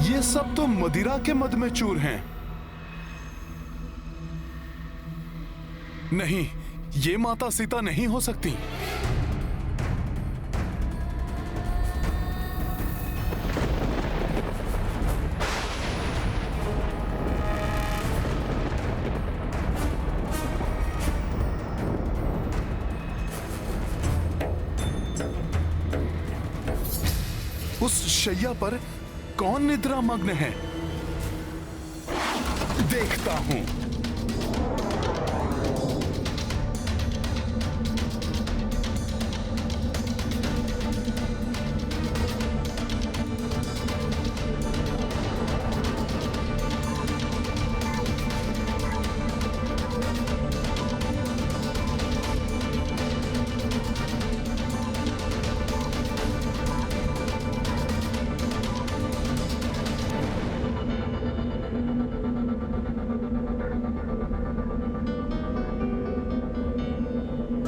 ये सब तो मदिरा के मद में चूर हैं। नहीं, ये माता सीता नहीं हो सकती। उस शैया पर कौन निद्रा मग्न है? देखता हूं।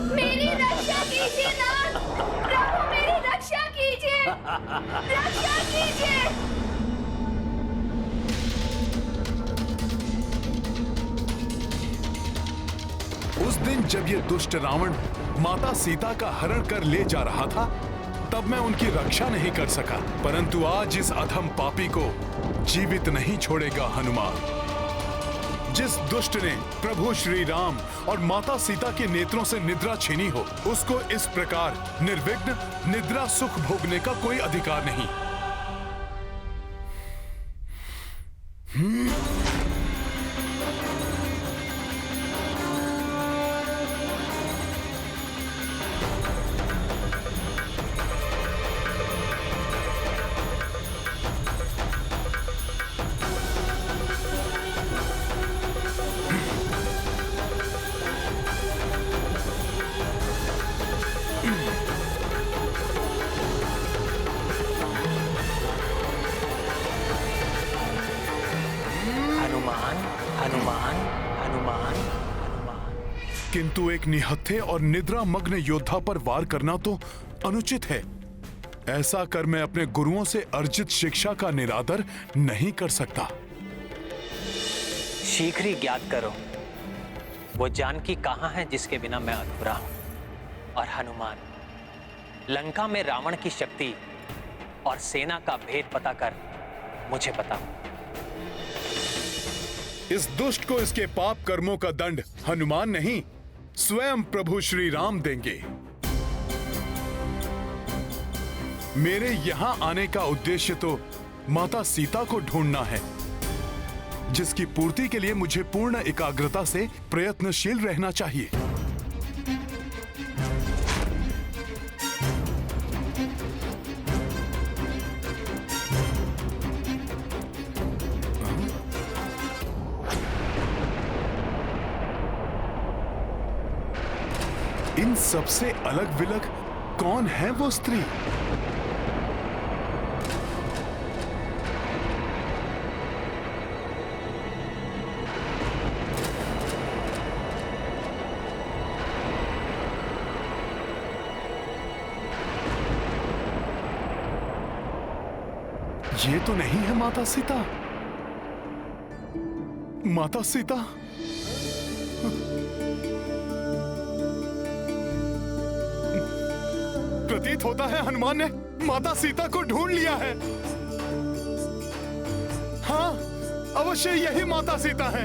मेरी रक्षा कीजिए नाथ, प्रभु मेरी रक्षा कीजिए, रक्षा कीजिए। उस दिन जब ये दुष्ट रावण माता सीता का हरण कर ले जा रहा था, तब मैं उनकी रक्षा नहीं कर सका, परंतु आज इस अधम पापी को जीवित नहीं छोड़ेगा हनुमान। जिस दुष्ट ने प्रभु श्री राम और माता सीता के नेत्रों से निद्रा छीनी हो, उसको इस प्रकार निर्विघ्न निद्रा सुख भोगने का कोई अधिकार नहीं। हनुमान हनुमान हनुमान हनुमान। किंतु एक निहत्थे और निद्रा मग्न योद्धा पर वार करना तो अनुचित है। ऐसा कर मैं अपने गुरुओं से अर्जित शिक्षा का निरादर नहीं कर सकता। शीघ्र ही ज्ञात करो वो जानकी कहाँ है जिसके बिना मैं अधूरा हूं। और हनुमान, लंका में रावण की शक्ति और सेना का भेद पता कर मुझे बताओ। इस दुष्ट को इसके पाप कर्मों का दंड हनुमान नहीं, स्वयं प्रभु श्री राम देंगे। मेरे यहां आने का उद्देश्य तो माता सीता को ढूंढना है, जिसकी पूर्ति के लिए मुझे पूर्ण एकाग्रता से प्रयत्नशील रहना चाहिए। इन सबसे अलग विलग कौन है वो स्त्री? ये तो नहीं है माता सीता। माता सीता, प्रतीत होता है हनुमान ने माता सीता को ढूंढ लिया है। हाँ, अवश्य यही माता सीता है।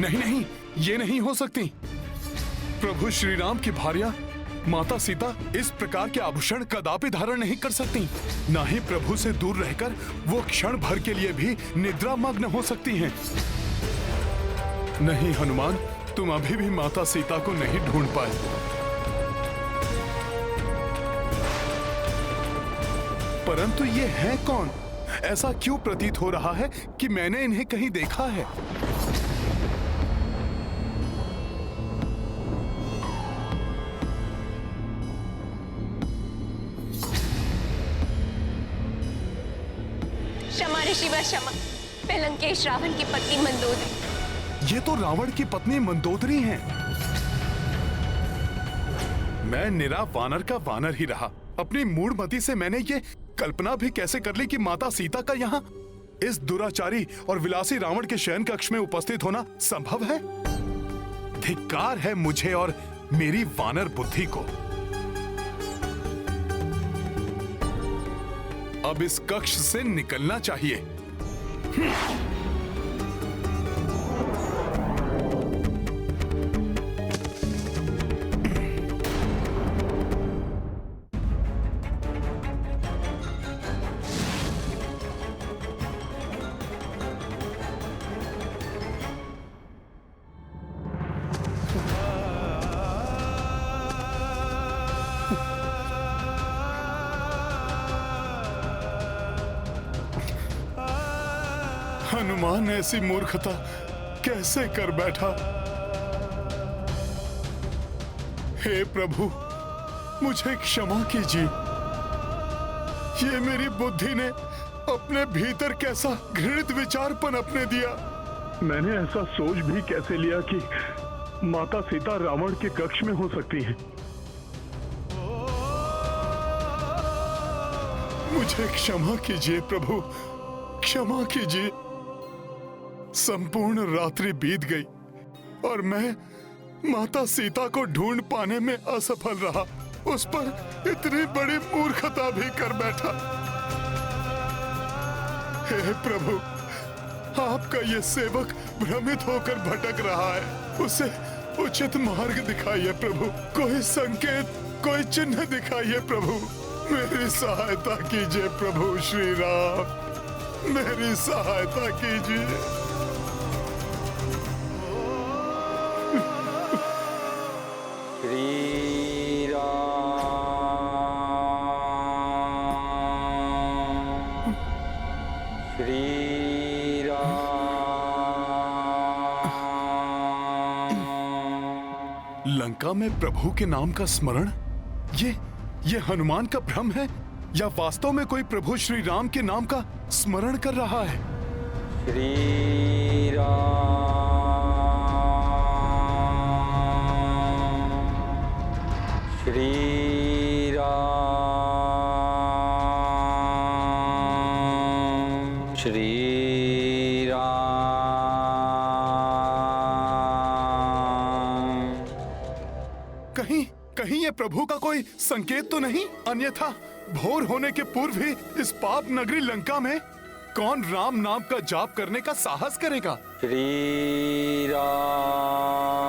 नहीं नहीं, ये नहीं हो सकती। प्रभु श्री राम की भार्या माता सीता इस प्रकार के आभूषण कदापि धारण नहीं कर सकती। ना ही प्रभु से दूर रहकर वो क्षण भर के लिए भी निद्रा मग्न हो सकती हैं। नहीं हनुमान, तुम अभी भी माता सीता को नहीं ढूंढ पाए। परंतु ये हैं कौन? ऐसा क्यों प्रतीत हो रहा है कि मैंने इन्हें कहीं देखा है? क्षमा ऋषि व क्षमा, मैं लंकेश रावण की पत्नी मंदोदरी। ये तो रावण की पत्नी मंदोदरी हैं। मैं निरा वानर का वानर ही रहा। अपनी मूढ़मति से मैंने ये कल्पना भी कैसे कर ली कि माता सीता का यहाँ इस दुराचारी और विलासी रावण के शयन कक्ष में उपस्थित होना संभव है? धिक्कार है मुझे और मेरी वानर बुद्धि को। अब इस कक्ष से निकलना चाहिए। हनुमान ऐसी मूर्खता कैसे कर बैठा? हे प्रभु, मुझे क्षमा कीजिए। ये मेरी बुद्धि ने अपने भीतर कैसा घृणित विचार पनपने दिया। मैंने ऐसा सोच भी कैसे लिया कि माता सीता रावण के कक्ष में हो सकती हैं। मुझे क्षमा कीजिए प्रभु, क्षमा कीजिए। संपूर्ण रात्रि बीत गई और मैं माता सीता को ढूंढ पाने में असफल रहा। उस पर इतनी बड़ी मूर्खता भी कर बैठा। हे प्रभु, आपका ये सेवक भ्रमित होकर भटक रहा है। उसे उचित मार्ग दिखाइए प्रभु। कोई संकेत, कोई चिन्ह दिखाइए प्रभु। मेरी सहायता कीजिए प्रभु श्री राम, मेरी सहायता कीजिए। लंका में प्रभु के नाम का स्मरण, ये हनुमान का भ्रम है या वास्तव में कोई प्रभु श्री राम के नाम का स्मरण कर रहा है? श्री राम, श्री राम, श्री राम। कहीं ये प्रभु का कोई संकेत तो नहीं? अन्यथा भोर होने के पूर्व ही इस पाप नगरी लंका में कौन राम नाम का जाप करने का साहस करेगा? श्री राम।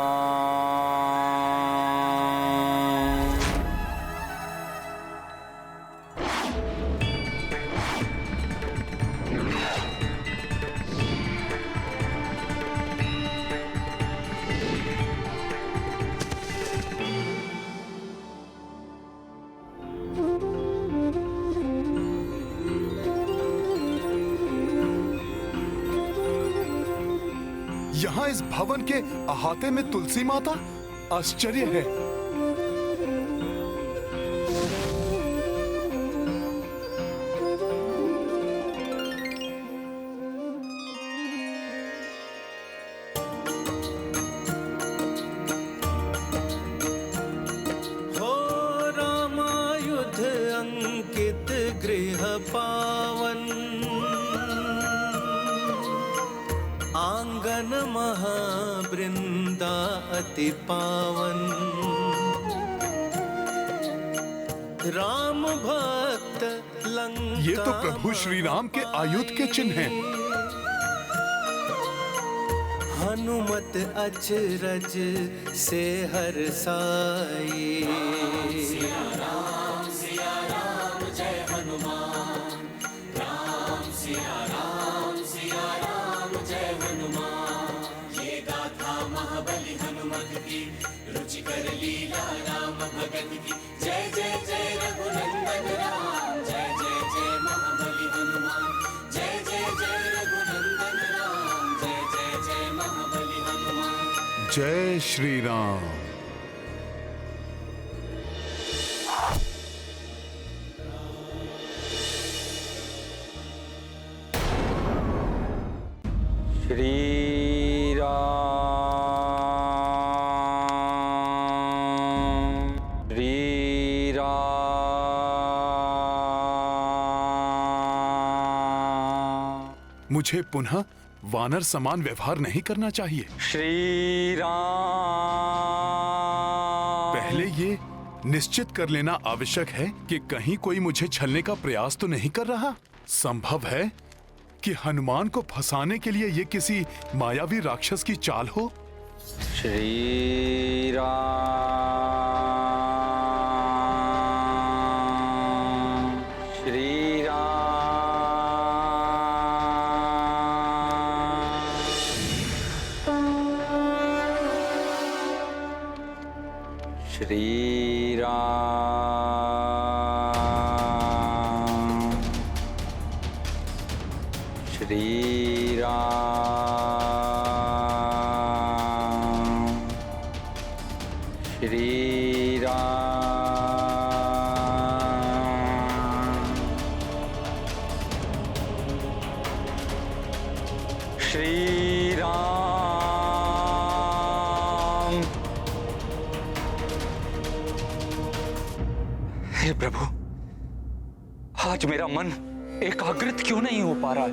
यहाँ इस भवन के अहाते में तुलसी माता? आश्चर्य है। हो रामायुध अंकित गृह पावन, आंगन महावृंदा अति पावन। राम भक्त लंका, ये तो प्रभु श्री राम के आयुध के चिन्ह हैं। हनुमत अचरज से हर साई। सिया राम जय हनुमान, राम सिया राम जय हनुमान। ये गाथा महाबली हनुमत की, रुचिकर लीला राम भगत की। जय जय जय रघुनंदन राम, जय जय जय महाबली हनुमान। जय जय जय रघुनंदन राम, जय जय जय महाबली हनुमान। जय श्री राम। श्री राम, श्री राम। मुझे पुनः वानर समान व्यवहार नहीं करना चाहिए। श्री राम। पहले ये निश्चित कर लेना आवश्यक है कि कहीं कोई मुझे छलने का प्रयास तो नहीं कर रहा। संभव है कि हनुमान को फंसाने के लिए ये किसी मायावी राक्षस की चाल हो। श्री राम, श्री राम। श्री राम, श्री राम, श्री राम, श्री राम। हे प्रभु, आज मेरा मन एकाग्रित क्यों नहीं हो पा रहा है?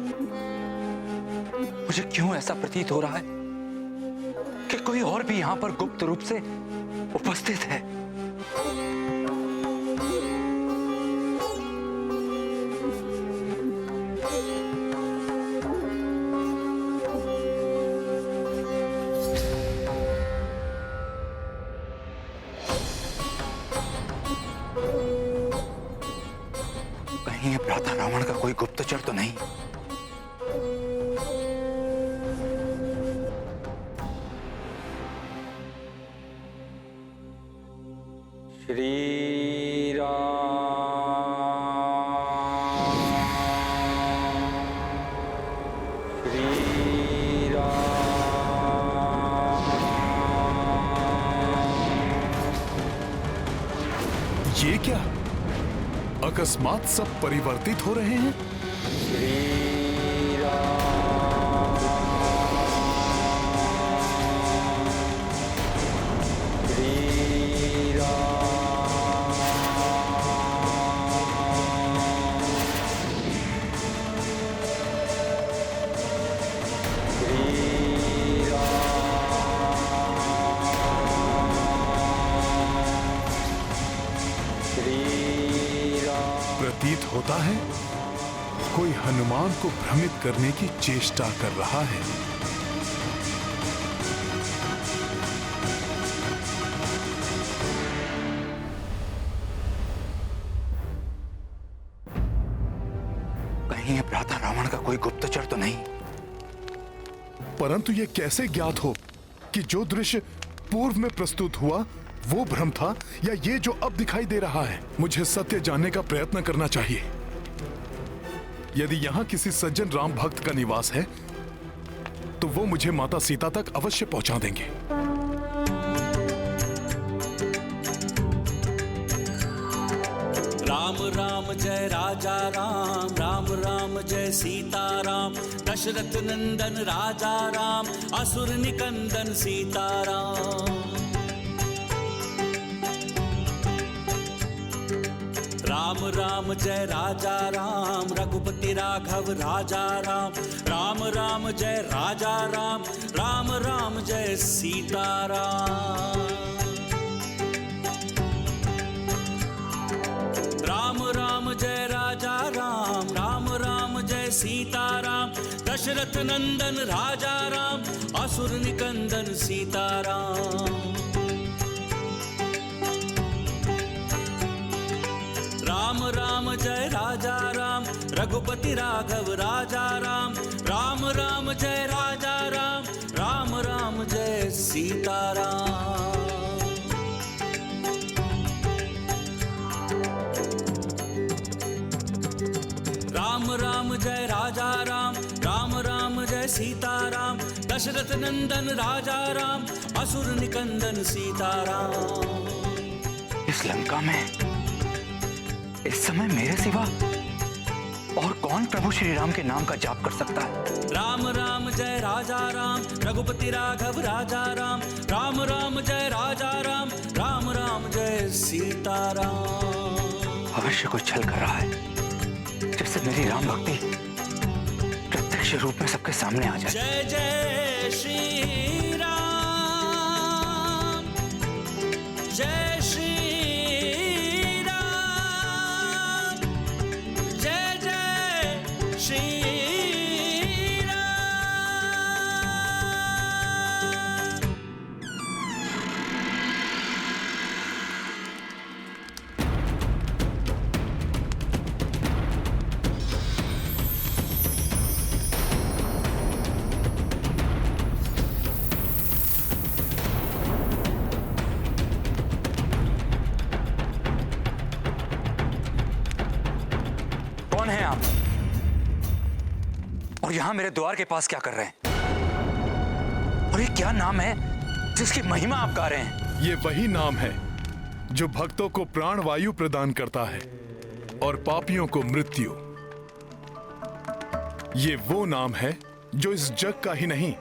मुझे क्यों ऐसा प्रतीत हो रहा है कि कोई और भी यहाँ पर गुप्त रूप से उपस्थित है? कहीं ये भ्राता रावण का कोई गुप्तचर तो नहीं? श्री राम, श्री राम। ये क्या? अकस्मात सब परिवर्तित हो रहे हैं। श्री प्रतीत होता है कोई हनुमान को भ्रमित करने की चेष्टा कर रहा है। कहीं ये भ्राता रावण का कोई गुप्तचर तो नहीं? परंतु ये कैसे ज्ञात हो कि जो दृश्य पूर्व में प्रस्तुत हुआ वो भ्रम था या ये जो अब दिखाई दे रहा है? मुझे सत्य जानने का प्रयत्न करना चाहिए। यदि यहाँ किसी सज्जन राम भक्त का निवास है तो वो मुझे माता सीता तक अवश्य पहुंचा देंगे। राम राम जय राजा राम, राम राम जय सीता राम। दशरथ नंदन राजा राम, असुर निकंदन सीता राम। राम राम जय राजा राम, रघुपति राघव राजा राम। राम राम जय राजा राम, राम राम जय सीता राम। राम राम जय राजा राम, राम राम जय सीता राम। दशरथ नंदन राजा राम, असुर निकंदन सीताराम। राम राम जय राजा राम, रघुपति राघव राजा राम। राम राम जय राजा राम, राम राम जय सीताराम। राम राम जय राजा राम, राम राम जय सीताराम। दशरथ नंदन राजा राम, असुर निकंदन सीताराम। इस लंका में इस समय मेरे सिवा और कौन प्रभु श्री राम के नाम का जाप कर सकता है? राम राम जय राजा राम, रघुपति राघव राजा राम। राम राम जय राजा राम, राम राम जय सीताराम। अवश्य कुछ छल कर रहा है, जिससे मेरी राम भक्ति प्रत्यक्ष रूप में सबके सामने आ जाए। जय जय श्री राम, जय श्री राम, जय जय श्री कौन है आप? और यहां मेरे द्वार के पास क्या कर रहे हैं? और ये क्या नाम है जिसकी महिमा आप गा रहे हैं? ये वही नाम है जो भक्तों को प्राण वायु प्रदान करता है और पापियों को मृत्यु। ये वो नाम है जो इस जग का ही नहीं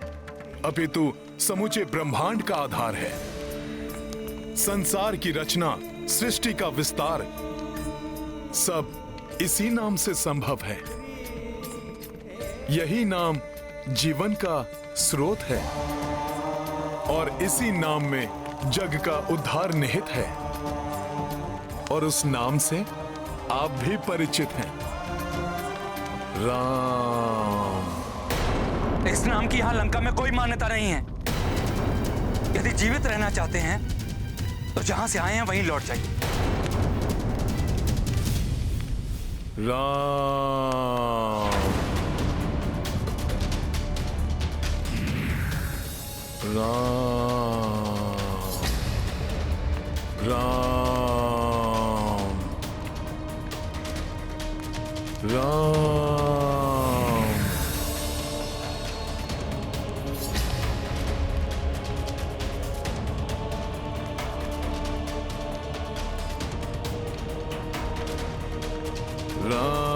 अपितु समूचे ब्रह्मांड का आधार है। संसार की रचना, सृष्टि का विस्तार सब इसी नाम से संभव है। यही नाम जीवन का स्रोत है और इसी नाम में जग का उद्धार निहित है। और उस नाम से आप भी परिचित हैं, राम। इस नाम की यहां लंका में कोई मान्यता नहीं है। यदि जीवित रहना चाहते हैं तो जहां से आए हैं वहीं लौट जाइए। राम राम राम राम। राम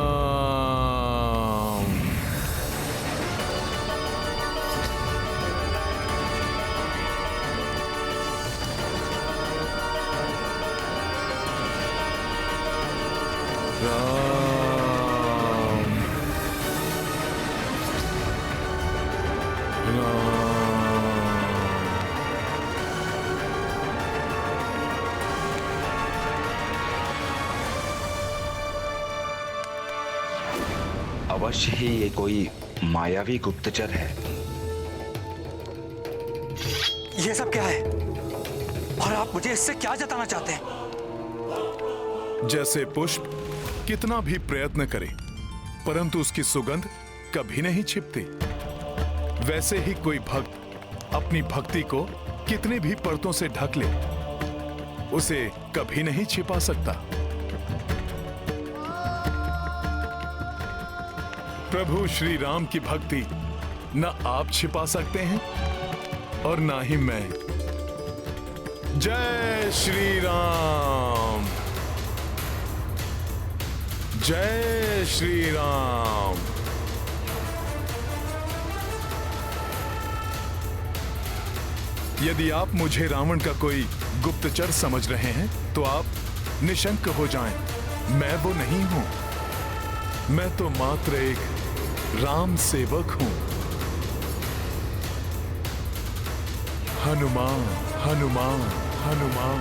अवश्य ही ये कोई मायावी गुप्तचर है। ये सब क्या है? और आप मुझे इससे क्या जताना चाहते हैं? जैसे पुष्प कितना भी प्रयत्न करे परंतु उसकी सुगंध कभी नहीं छिपती, वैसे ही कोई भक्त अपनी भक्ति को कितने भी परतों से ढक ले उसे कभी नहीं छिपा सकता। प्रभु श्री राम की भक्ति न आप छिपा सकते हैं और ना ही मैं। जय श्री राम, जय श्री राम। यदि आप मुझे रावण का कोई गुप्तचर समझ रहे हैं तो आप निशंक हो जाएं। मैं वो नहीं हूं, मैं तो मात्र एक राम सेवक हूं। हनुमान हनुमान हनुमान।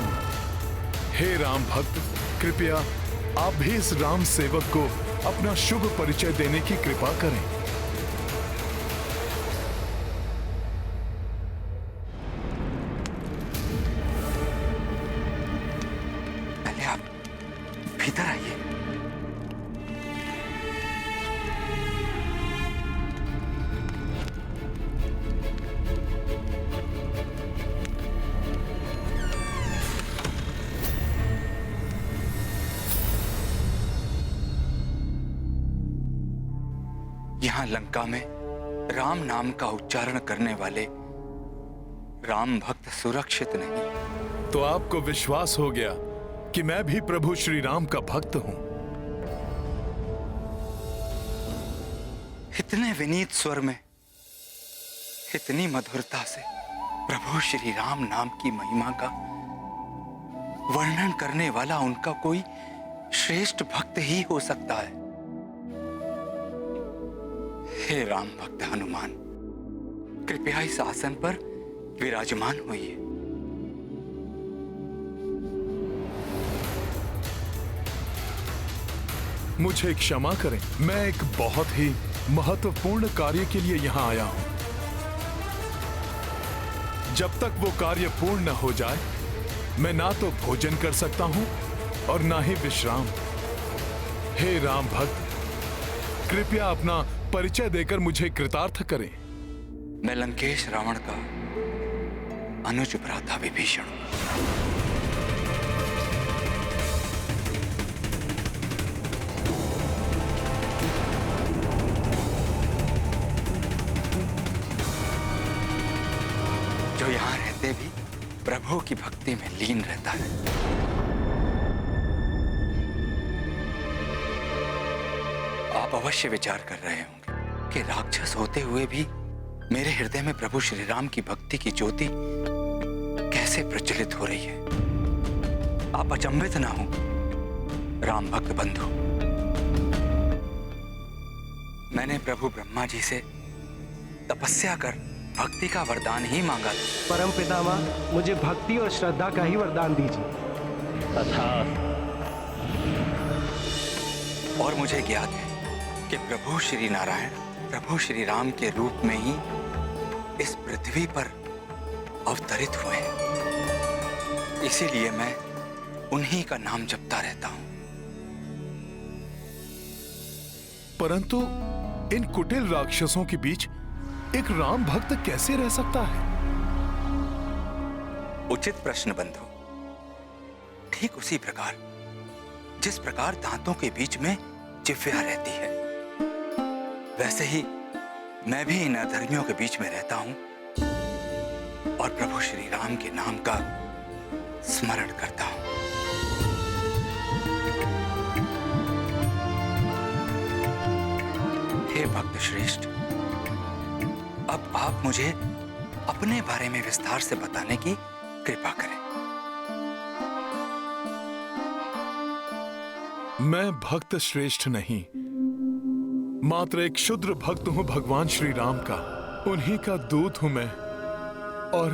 हे राम भक्त, कृपया आप भी इस राम सेवक को अपना शुभ परिचय देने की कृपा करें। इधर आइए। यहां लंका में राम नाम का उच्चारण करने वाले राम भक्त सुरक्षित नहीं। तो आपको विश्वास हो गया कि मैं भी प्रभु श्री राम का भक्त हूं। इतने विनीत स्वर में, इतनी मधुरता से प्रभु श्री राम नाम की महिमा का वर्णन करने वाला उनका कोई श्रेष्ठ भक्त ही हो सकता है। हे राम भक्त हनुमान, कृपया इस आसन पर विराजमान होइए। मुझे क्षमा करें, मैं एक बहुत ही महत्वपूर्ण कार्य के लिए यहाँ आया हूं। जब तक वो कार्य पूर्ण न हो जाए, मैं ना तो भोजन कर सकता हूं और ना ही विश्राम। हे राम भक्त, कृपया अपना परिचय देकर मुझे कृतार्थ करें। मैं लंकेश रावण का अनुज भ्राता विभीषण। जो यहां रहते भी प्रभु की भक्ति में लीन रहता है। आप अवश्य विचार कर रहे होंगे कि राक्षस होते हुए भी मेरे हृदय में प्रभु श्री राम की भक्ति की ज्योति कैसे प्रज्वलित हो रही है। आप अचंभित ना हो राम भक्त बंधु। मैंने प्रभु ब्रह्मा जी से तपस्या कर भक्ति का वरदान ही मांगा था। परम पितामह, मुझे भक्ति और श्रद्धा का ही वरदान दीजिए। और मुझे ज्ञात है कि प्रभु श्री नारायण प्रभु श्री राम के रूप में ही इस पृथ्वी पर अवतरित हुए हैं। इसीलिए मैं उन्हीं का नाम जपता रहता हूं। परंतु इन कुटिल राक्षसों के बीच एक राम भक्त कैसे रह सकता है? उचित प्रश्न बंधु। ठीक उसी प्रकार जिस प्रकार दांतों के बीच में जिह्वा रहती है, वैसे ही मैं भी इन अधर्मियों के बीच में रहता हूं और प्रभु श्री राम के नाम का स्मरण करता हूं। हे भक्त श्रेष्ठ, अब आप मुझे अपने बारे में विस्तार से बताने की कृपा करें। मैं भक्त श्रेष्ठ नहीं, मात्र एक क्षुद्र भक्त हूं भगवान श्री राम का। उन्हीं का दूत हूं मैं और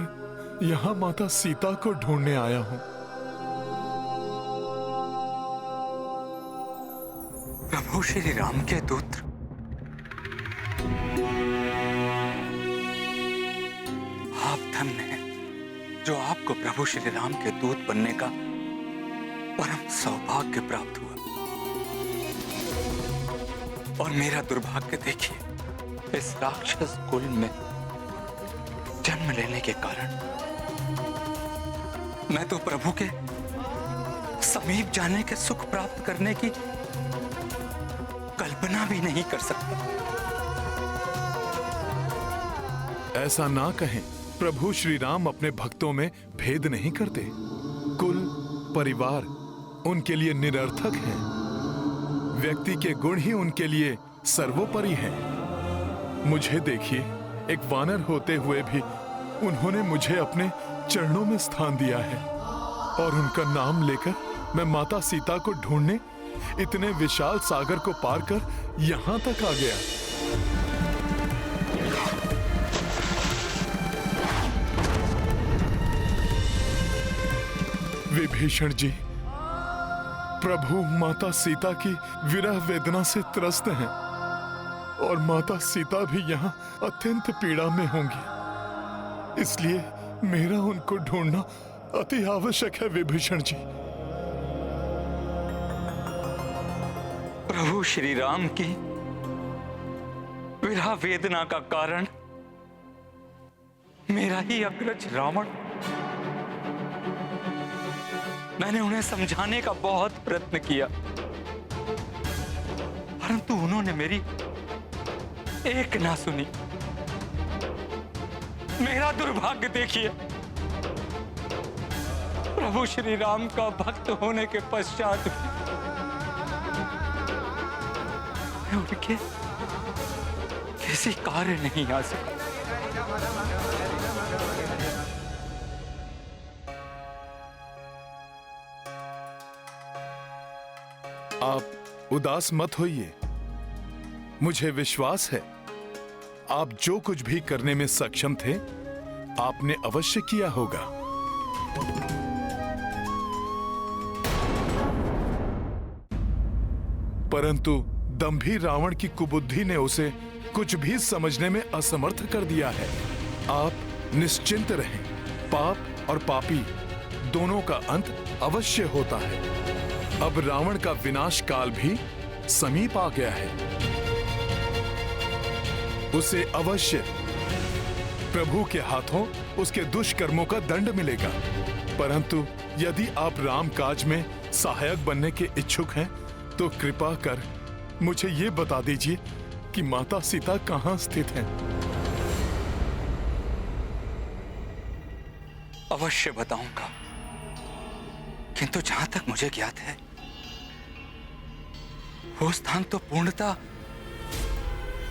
यहां माता सीता को ढूंढने आया हूं। प्रभु श्री राम के दूत? आप धन्य हैं जो आपको प्रभु श्री राम के दूत बनने का परम सौभाग्य प्राप्त हुआ। और मेरा दुर्भाग्य देखिए, इस राक्षस कुल में जन्म लेने के कारण मैं तो प्रभु के समीप जाने के सुख प्राप्त करने की कल्पना भी नहीं कर सकता। ऐसा ना कहें, प्रभु श्री राम अपने भक्तों में भेद नहीं करते। कुल, परिवार उनके लिए निरर्थक हैं। व्यक्ति के गुण ही उनके लिए सर्वोपरि हैं। मुझे देखिए, एक वानर होते हुए भी उन्होंने मुझे अपने चरणों में स्थान दिया है और उनका नाम लेकर मैं माता सीता को ढूंढने इतने विशाल सागर को पार कर यहां तक आ गया। विभीषण जी, प्रभु माता सीता की विरह वेदना से त्रस्त हैं और माता सीता भी यहाँ अत्यंत पीड़ा में होंगी। इसलिए मेरा उनको ढूंढना अति आवश्यक है विभीषण जी। प्रभु श्री राम की विरह वेदना का कारण मेरा ही अग्रज रावण। मैंने उन्हें समझाने का बहुत प्रयत्न किया, परंतु उन्होंने मेरी एक ना सुनी। मेरा दुर्भाग्य देखिए, प्रभु श्री राम का भक्त होने के पश्चात मैं उनके किसी कार्य नहीं आ सका। आप उदास मत होइए। मुझे विश्वास है आप जो कुछ भी करने में सक्षम थे आपने अवश्य किया होगा। परंतु दंभी रावण की कुबुद्धि ने उसे कुछ भी समझने में असमर्थ कर दिया है। आप निश्चिंत रहें, पाप और पापी दोनों का अंत अवश्य होता है। अब रावण का विनाश काल भी समीप आ गया है। उसे अवश्य प्रभु के हाथों उसके दुष्कर्मों का दंड मिलेगा। परंतु यदि आप राम काज में सहायक बनने के इच्छुक हैं तो कृपा कर मुझे ये बता दीजिए कि माता सीता कहाँ स्थित हैं? अवश्य बताऊंगा, किंतु जहां तक मुझे ज्ञात है वो स्थान तो पूर्णतः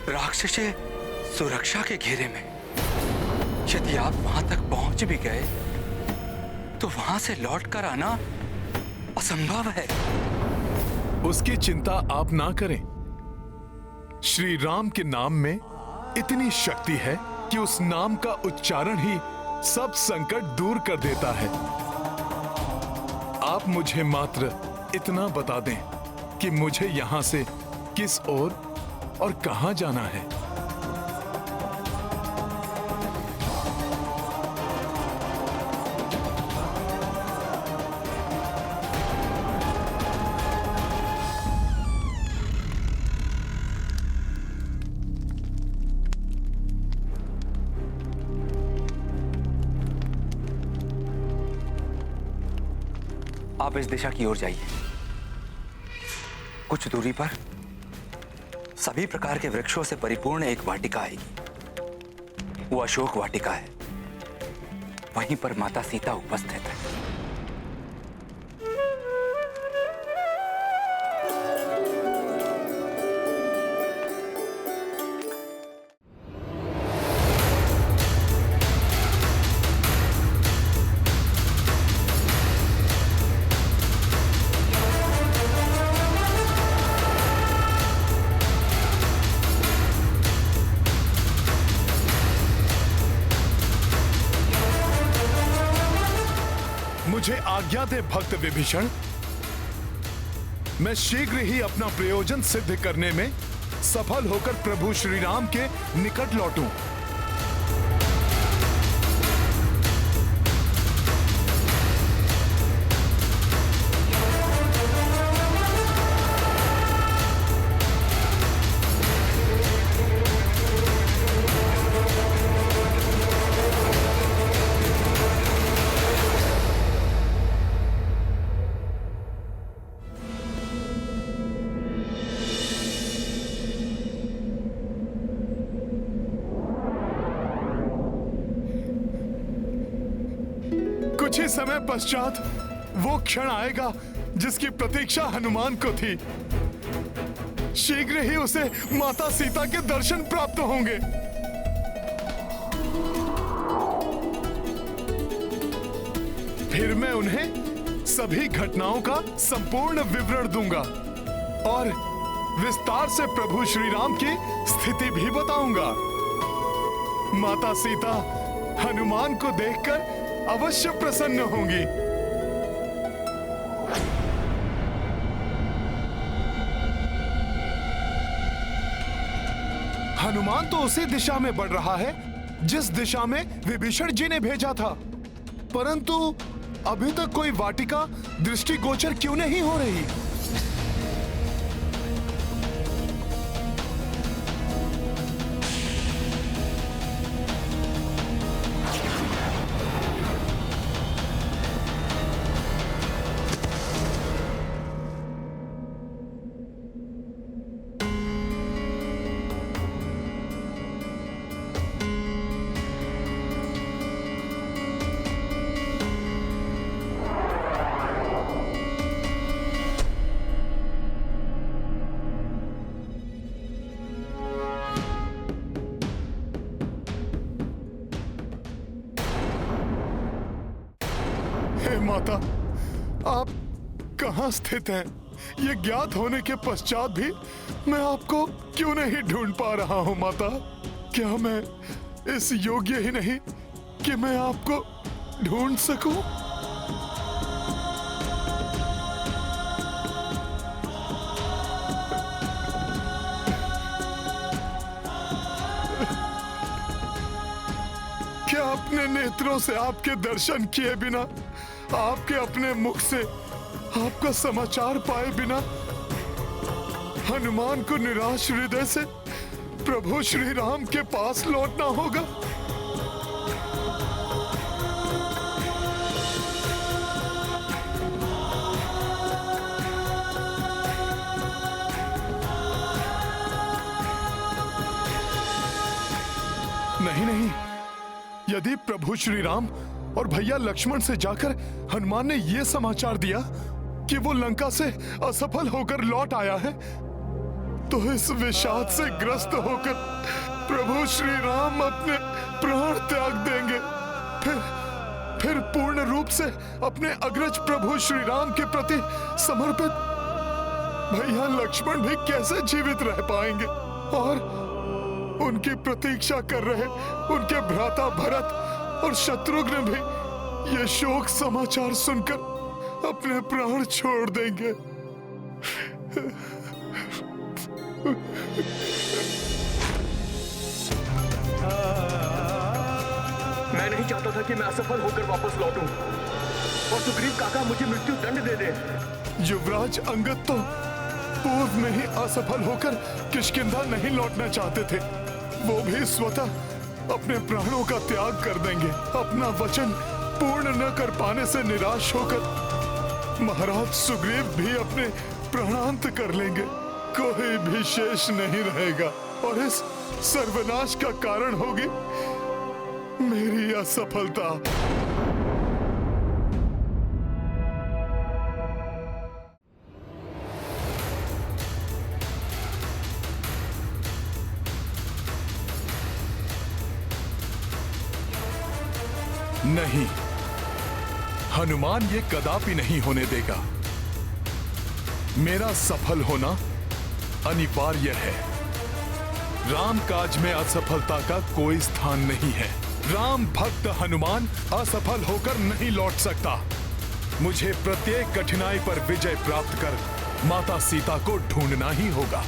राक्षसी सुरक्षा के घेरे में। यदि आप वहां तक पहुंच भी गए तो वहां से लौटकर आना असंभव है। उसकी चिंता आप ना करें। श्री राम के नाम में इतनी शक्ति है कि उस नाम का उच्चारण ही सब संकट दूर कर देता है। आप मुझे मात्र इतना बता दें कि मुझे यहां से किस ओर और कहां जाना है। आप इस दिशा की ओर जाइए। कुछ दूरी पर सभी प्रकार के वृक्षों से परिपूर्ण एक वाटिका आएगी। वो अशोक वाटिका है। वहीं पर माता सीता उपस्थित है। मुझे आज्ञा दे भक्त विभीषण, मैं शीघ्र ही अपना प्रयोजन सिद्ध करने में सफल होकर प्रभु श्री राम के निकट लौटूं। कुछ ही समय पश्चात वो क्षण आएगा जिसकी प्रतीक्षा हनुमान को थी। शीघ्र ही उसे माता सीता के दर्शन प्राप्त होंगे। फिर मैं उन्हें सभी घटनाओं का संपूर्ण विवरण दूंगा और विस्तार से प्रभु श्री राम की स्थिति भी बताऊंगा। माता सीता हनुमान को देखकर अवश्य प्रसन्न होंगी। हनुमान तो उसी दिशा में बढ़ रहा है जिस दिशा में विभीषण जी ने भेजा था, परंतु अभी तक कोई वाटिका दृष्टिगोचर क्यों नहीं हो रही? माता, आप कहाँ स्थित हैं? ये ज्ञात होने के पश्चात भी मैं आपको क्यों नहीं ढूंढ पा रहा हूँ माता? क्या मैं इस योग्य ही नहीं कि मैं आपको ढूंढ सकूं? क्या अपने नेत्रों से आपके दर्शन किए बिना, आपके अपने मुख से आपका समाचार पाए बिना हनुमान को निराश हृदय से प्रभु श्री राम के पास लौटना होगा? नहीं नहीं, यदि प्रभु श्री राम और भैया लक्ष्मण से जाकर हनुमान ने यह समाचार दिया कि वो लंका से असफल होकर लौट आया है, तो इस विषाद से ग्रस्त होकर प्रभु श्री राम अपने प्राण त्याग देंगे। फिर पूर्ण रूप से अपने अग्रज प्रभु श्री राम के प्रति समर्पित भैया लक्ष्मण भी कैसे जीवित रह पाएंगे? और उनकी प्रतीक्षा कर रहे उनके भ्राता भरत और शत्रुघ्न भी ये शोक समाचार सुनकर अपने प्राण छोड़ देंगे। मैं नहीं चाहता था कि मैं असफल होकर वापस लौटूं और सुग्रीव काका मुझे मृत्यु दंड दे दे। युवराज अंगद तो पूर्व में ही असफल होकर किष्किंधा नहीं लौटना चाहते थे। वो भी स्वतः अपने प्राणों का त्याग कर देंगे। अपना वचन पूर्ण न कर पाने से निराश होकर महाराज सुग्रीव भी अपने प्राणांत कर लेंगे। कोई भी शेष नहीं रहेगा और इस सर्वनाश का कारण होगी मेरी असफलता। नहीं, हनुमान ये कदापि नहीं होने देगा। मेरा सफल होना अनिवार्य है। राम काज में असफलता का कोई स्थान नहीं है। राम भक्त हनुमान असफल होकर नहीं लौट सकता। मुझे प्रत्येक कठिनाई पर विजय प्राप्त कर माता सीता को ढूंढना ही होगा।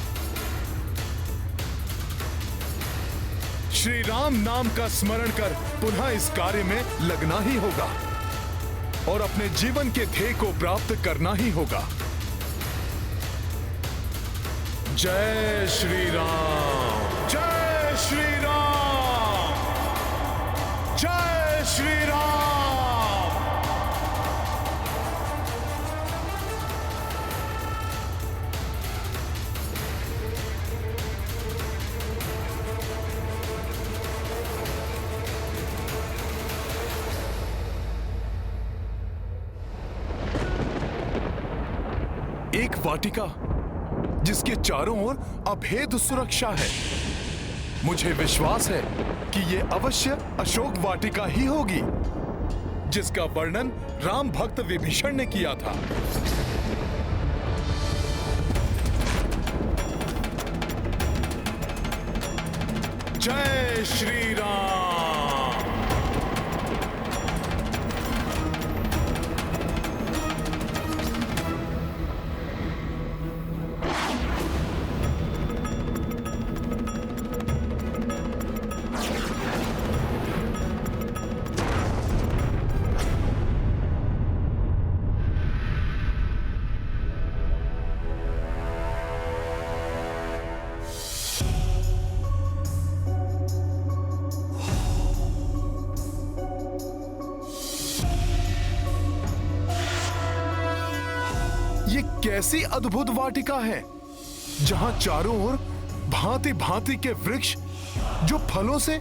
श्री राम नाम का स्मरण कर पुनः इस कार्य में लगना ही होगा और अपने जीवन के ध्येय को प्राप्त करना ही होगा। जय श्री राम, जय श्री राम, जय श्री राम। एक वाटिका जिसके चारों ओर अभेद सुरक्षा है। मुझे विश्वास है कि यह अवश्य अशोक वाटिका ही होगी जिसका वर्णन राम भक्त विभीषण ने किया था। जय श्री राम। ये कैसी अद्भुत वाटिका है जहां चारों ओर भांति भांति के वृक्ष जो फलों से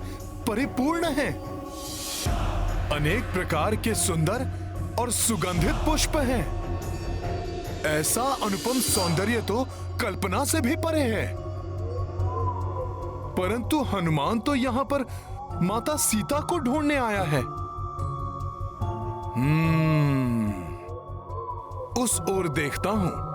परिपूर्ण हैं। अनेक प्रकार के सुंदर और सुगंधित पुष्प हैं। ऐसा अनुपम सौंदर्य तो कल्पना से भी परे है। परंतु हनुमान तो यहां पर माता सीता को ढूंढने आया है। उस ओर देखता हूं।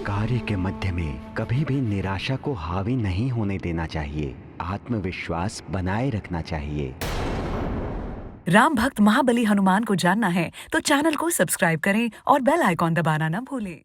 कार्य के मध्य में कभी भी निराशा को हावी नहीं होने देना चाहिए। आत्मविश्वास बनाए रखना चाहिए। राम भक्त महाबली हनुमान को जानना है तो चैनल को सब्सक्राइब करें और बेल आइकॉन दबाना न भूलें।